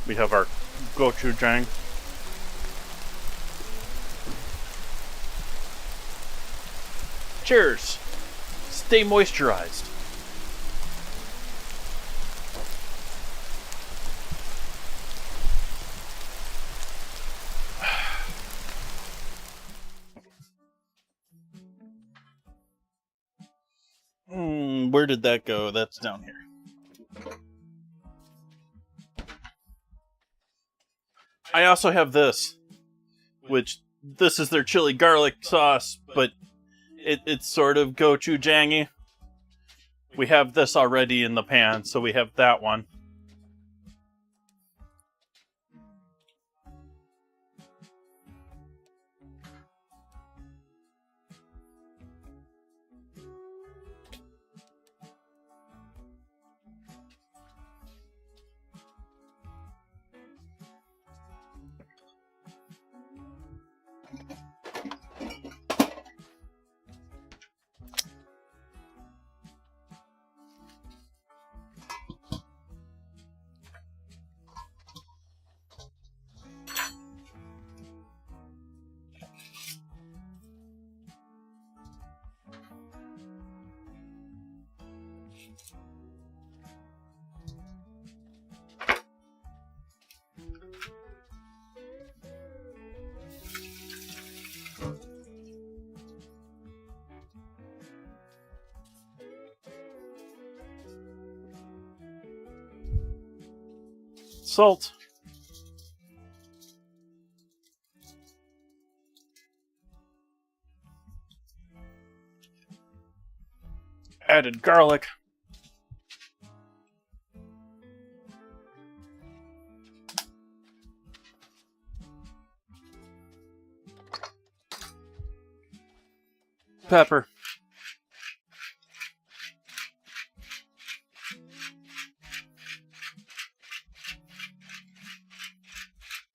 We have our gochujang. Cheers! Stay moisturized. Where did that go? That's down here. I also have this, which this is their chili garlic sauce, but it's sort of gochujang-y. We have this already in the pan, so we have that one. Salt. Added garlic. Pepper.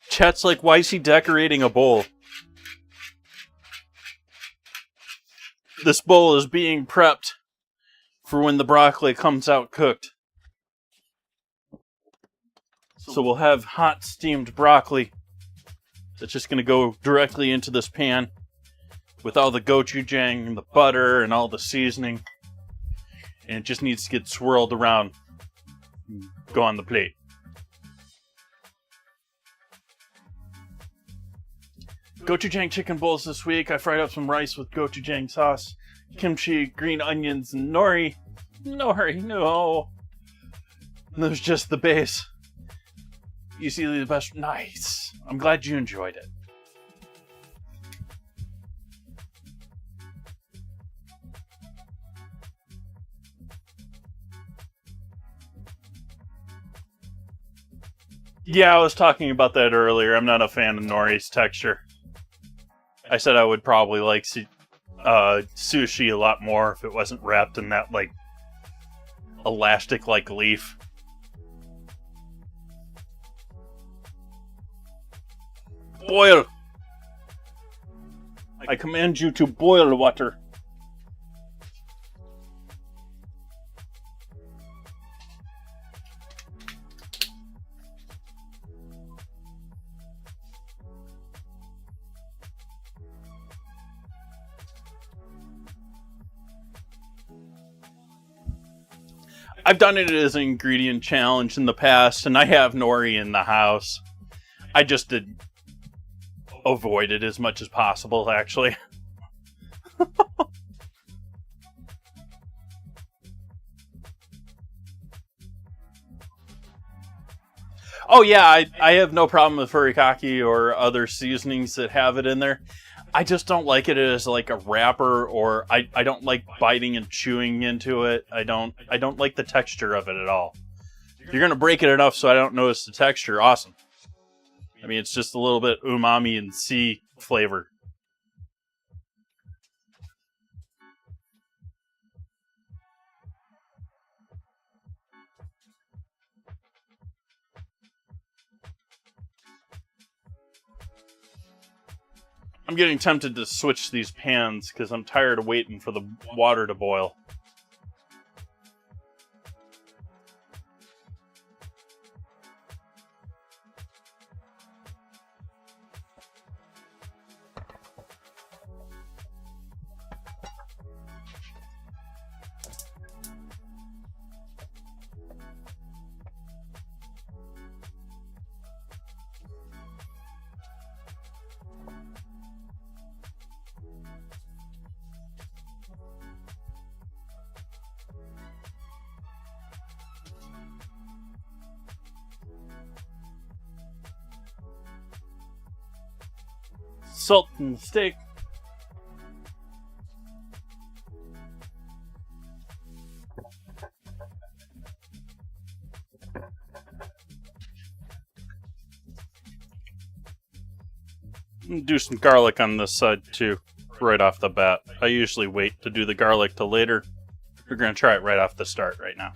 Chat's like, why is he decorating a bowl? This bowl is being prepped for when the broccoli comes out cooked. So we'll have hot steamed broccoli that's just going to go directly into this pan with all the gochujang and the butter and all the seasoning. And it just needs to get swirled around and go on the plate. Gochujang chicken bowls this week. I fried up some rice with gochujang sauce, kimchi, green onions, and nori. No. And there's just the base. Easily the best. Nice. I'm glad you enjoyed it. Yeah, I was talking about that earlier. I'm not a fan of nori's texture. I said I would probably like sushi a lot more if it wasn't wrapped in that, like, elastic-like leaf. Boil! I command you to boil water. I've done it as an ingredient challenge in the past, and I have nori in the house. I just did avoid it as much as possible, actually. Oh yeah, I have no problem with furikake or other seasonings that have it in there. I just don't like it as like a wrapper, or I don't like biting and chewing into it. I don't like the texture of it at all. If you're gonna break it enough so I don't notice the texture, awesome. I mean, it's just a little bit umami and sea flavor. I'm getting tempted to switch these pans because I'm tired of waiting for the water to boil. Salt in the steak. Do some garlic on this side too, right off the bat. I usually wait to do the garlic till later. We're going to try it right off the start right now.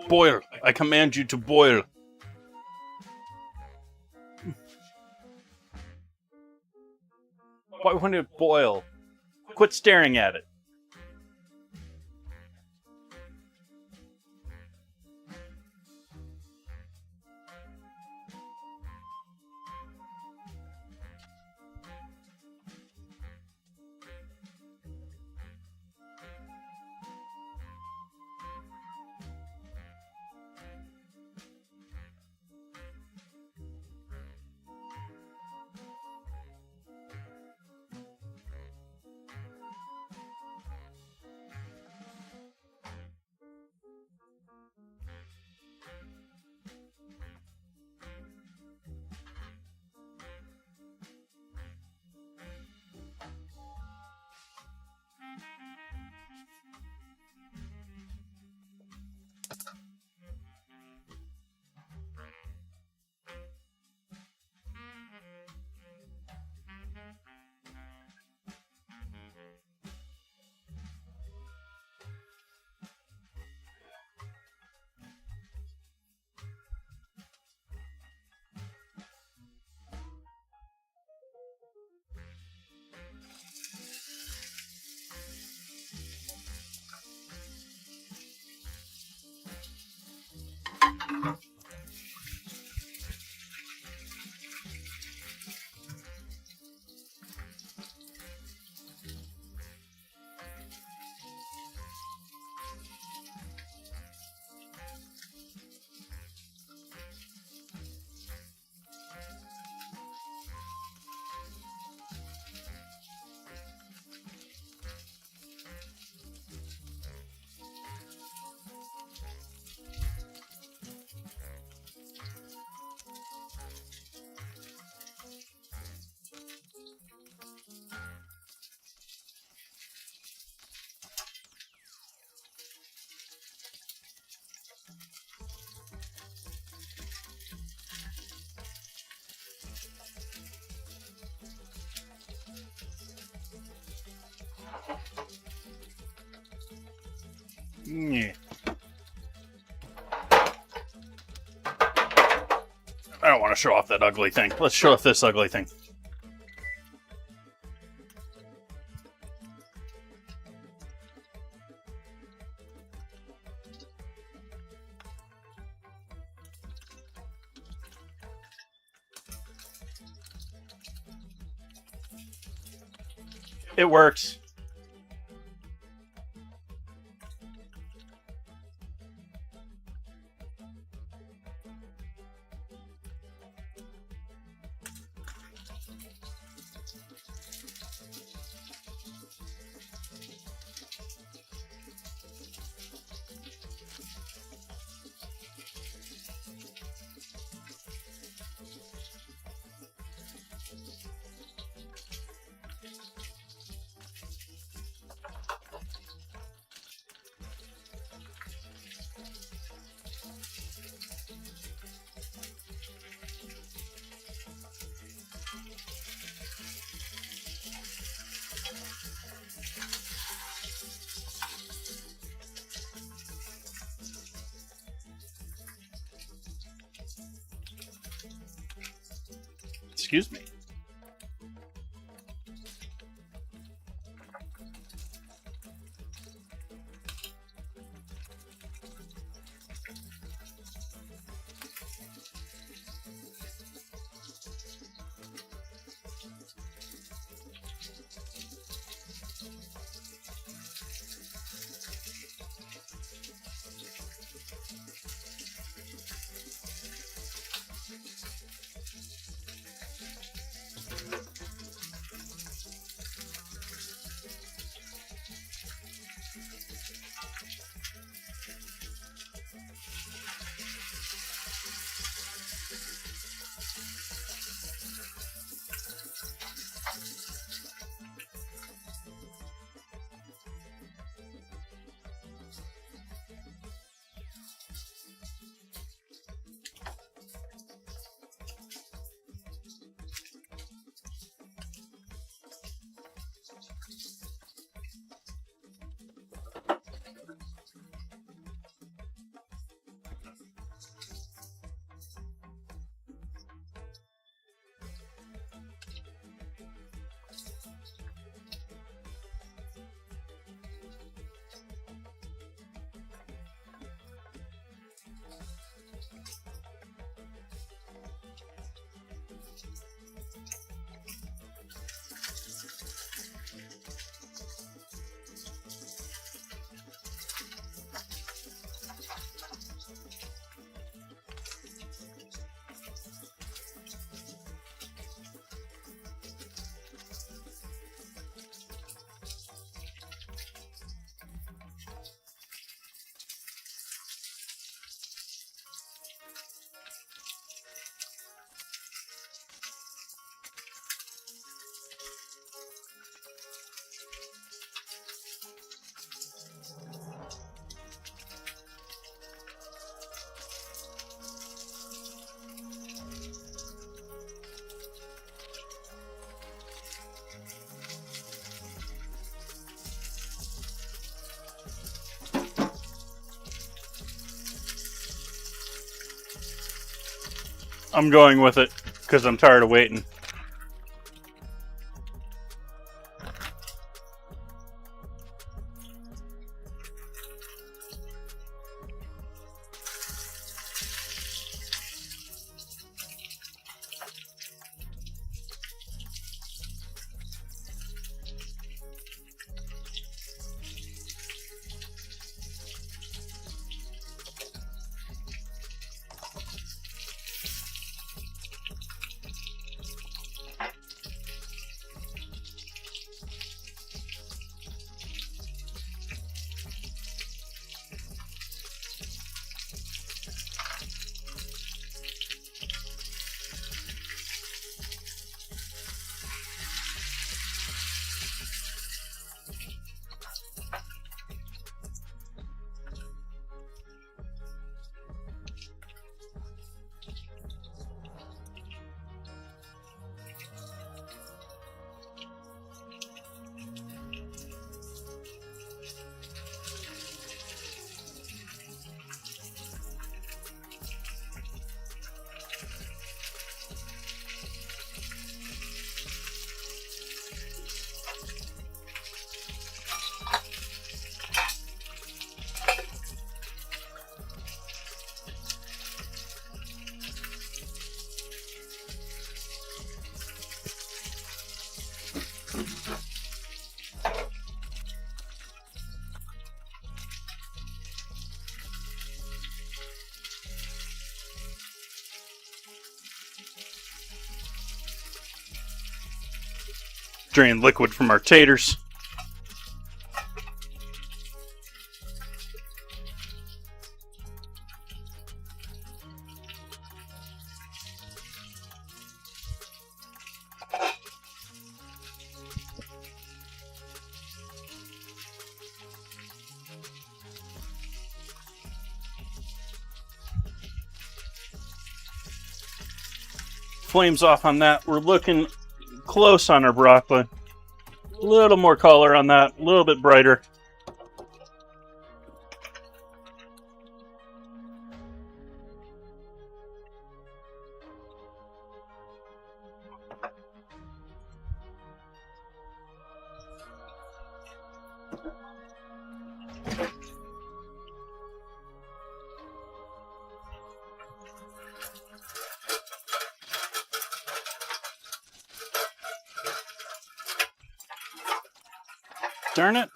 Boil. I command you to boil. Why wouldn't it boil? Quit staring at it. Yeah. I don't want to show off that ugly thing. Let's show off this ugly thing. It works. Excuse me. I'm going with it because I'm tired of waiting. Drain liquid from our taters. Flames off on that. We're looking close on our broccoli. A little more color on that, a little bit brighter. Darn it.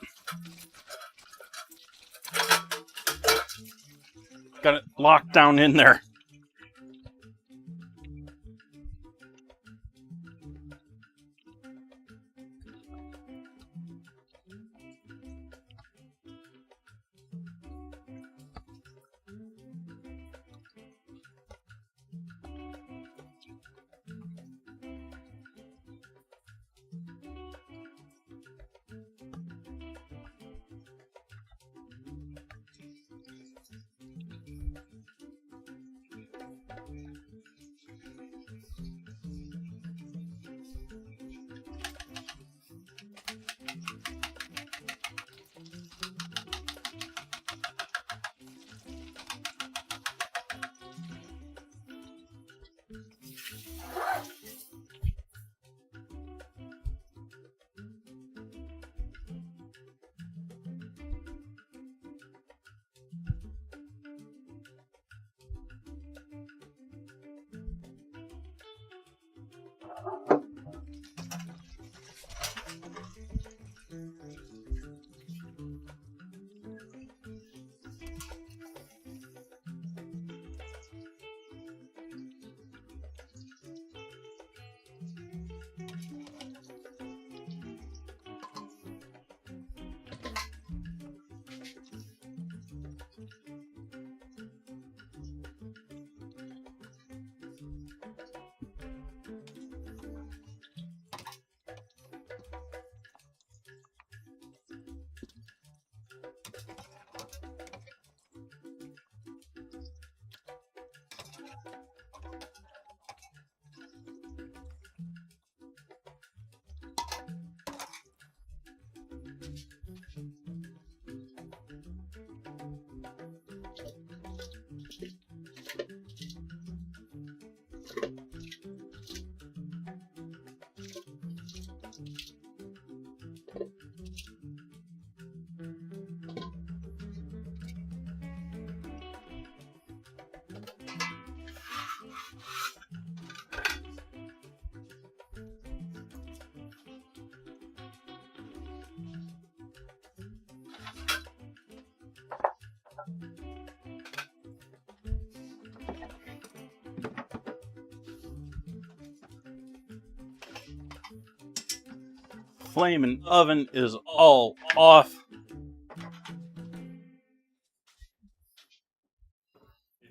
Got it locked down in there. Flame and oven is all off.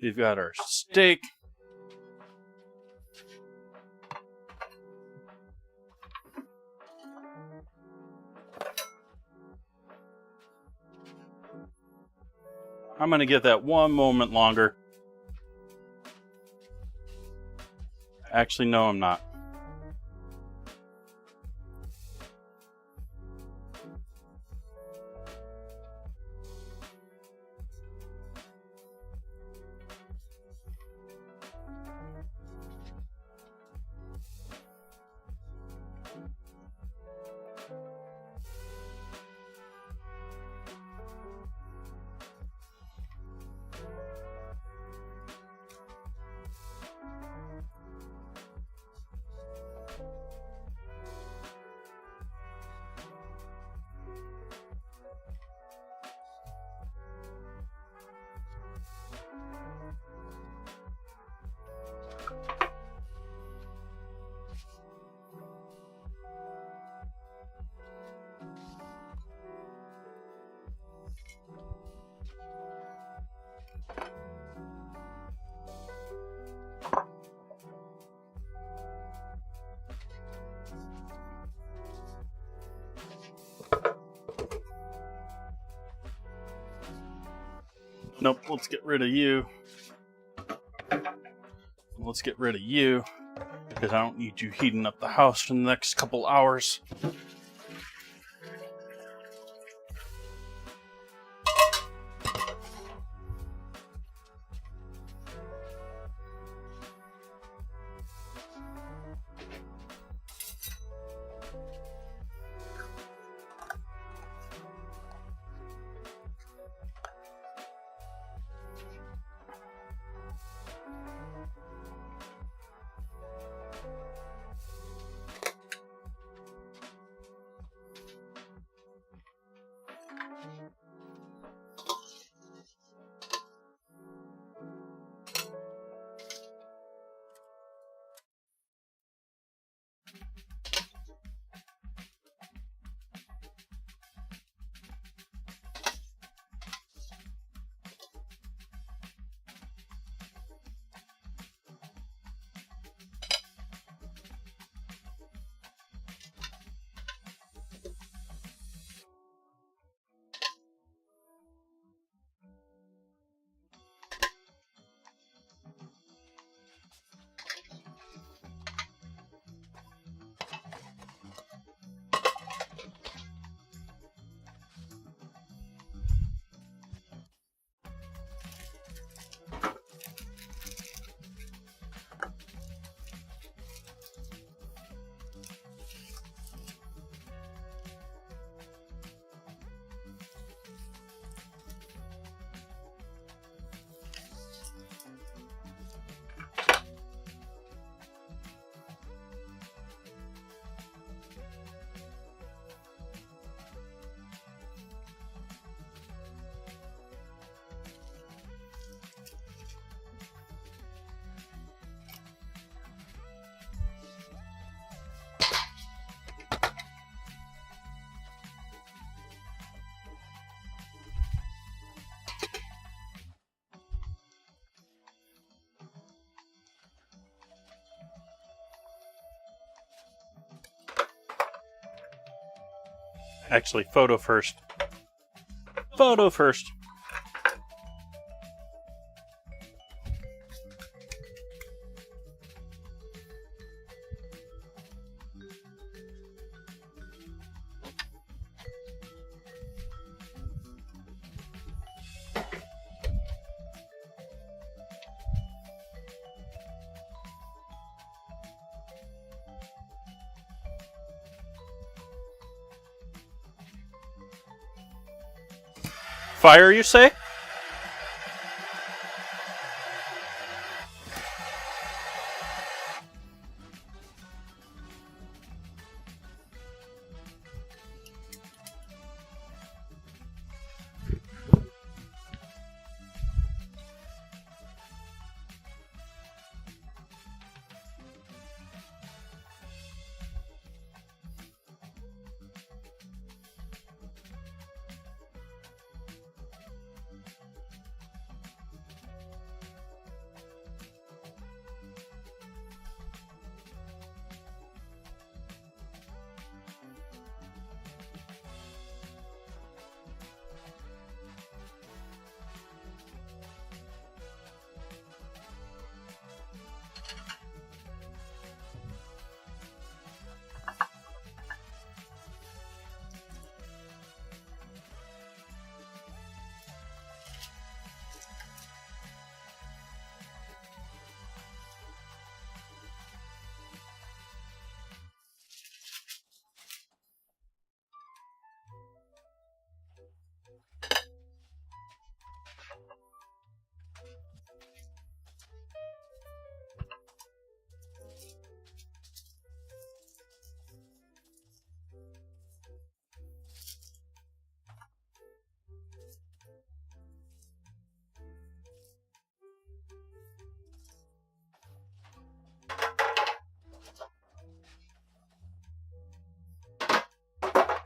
We've got our steak. I'm going to give that one moment longer. Actually, no, I'm not. Nope, let's get rid of you. Let's get rid of you, because I don't need you heating up the house for the next couple hours. Actually, photo first. Photo first. Fire, you say?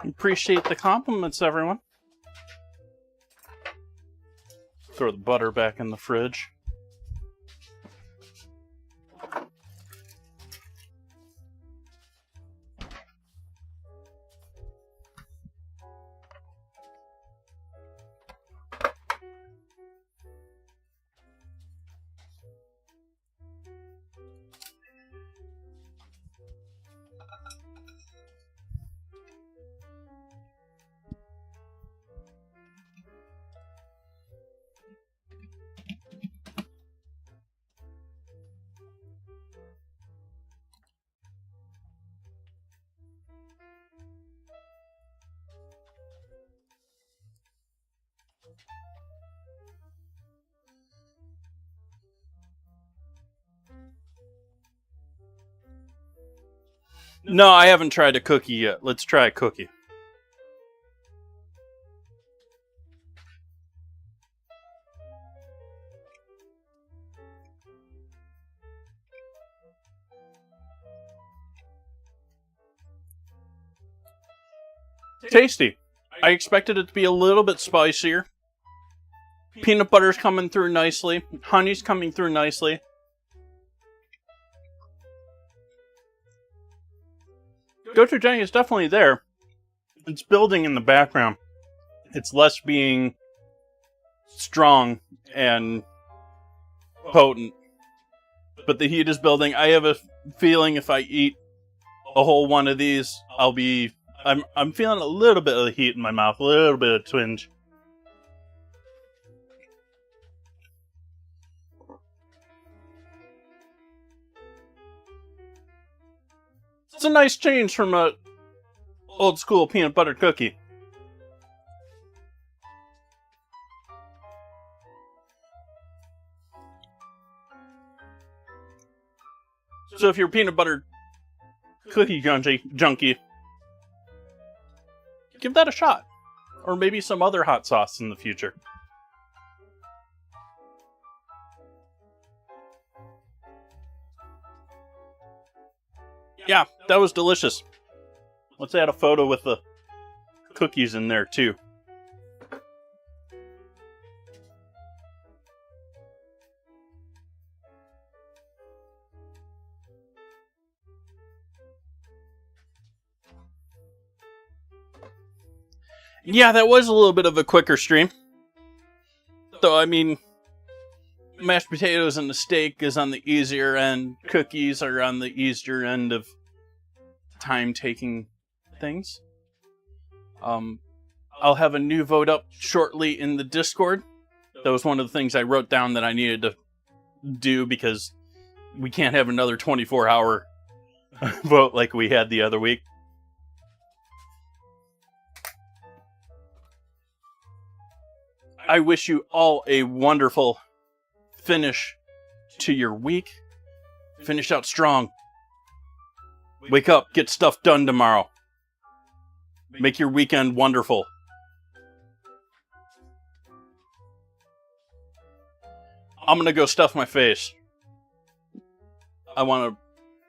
Appreciate the compliments, everyone. Throw the butter back in the fridge. No, I haven't tried a cookie yet. Let's try a cookie. Tasty. I expected it to be a little bit spicier. Peanut butter's coming through nicely. Honey's coming through nicely. Gochujang is definitely there. It's building in the background. It's less being strong and potent. But the heat is building. I have a feeling if I eat a whole one of these, I'm feeling a little bit of the heat in my mouth, a little bit of twinge. It's a nice change from a old school peanut butter cookie. So if you're a peanut butter cookie junkie, give that a shot. Or maybe some other hot sauce in the future. Yeah, that was delicious. Let's add a photo with the cookies in there too. Yeah, that was a little bit of a quicker stream. Though, I mean, mashed potatoes and the steak is on the easier end. Cookies are on the easier end of time-taking things. I'll have a new vote up shortly in the Discord. That was one of the things I wrote down that I needed to do because we can't have another 24-hour vote like we had the other week. I wish you all a wonderful finish to your week. Finish out strong. Wake up, get stuff done tomorrow. Make your weekend wonderful. I'm gonna go stuff my face. I want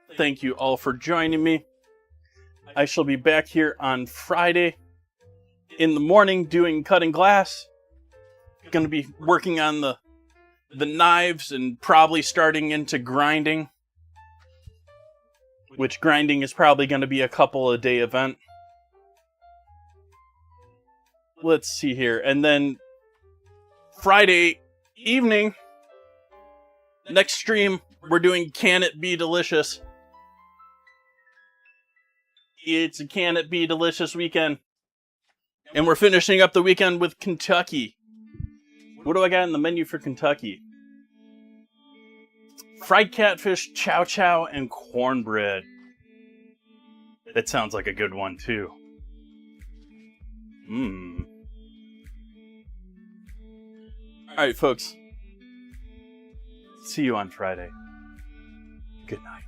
to thank you all for joining me. I shall be back here on Friday in the morning doing cutting glass. Going to be working on the knives and probably starting into grinding, which grinding is probably going to be a couple of day event. Let's see here. And then Friday evening, next stream, we're doing Can It Be Delicious. It's a Can It Be Delicious weekend. And we're finishing up the weekend with Kentucky. What do I got in the menu for Kentucky? Fried catfish, chow chow, and cornbread. That sounds like a good one, too. Alright, folks. See you on Friday. Good night.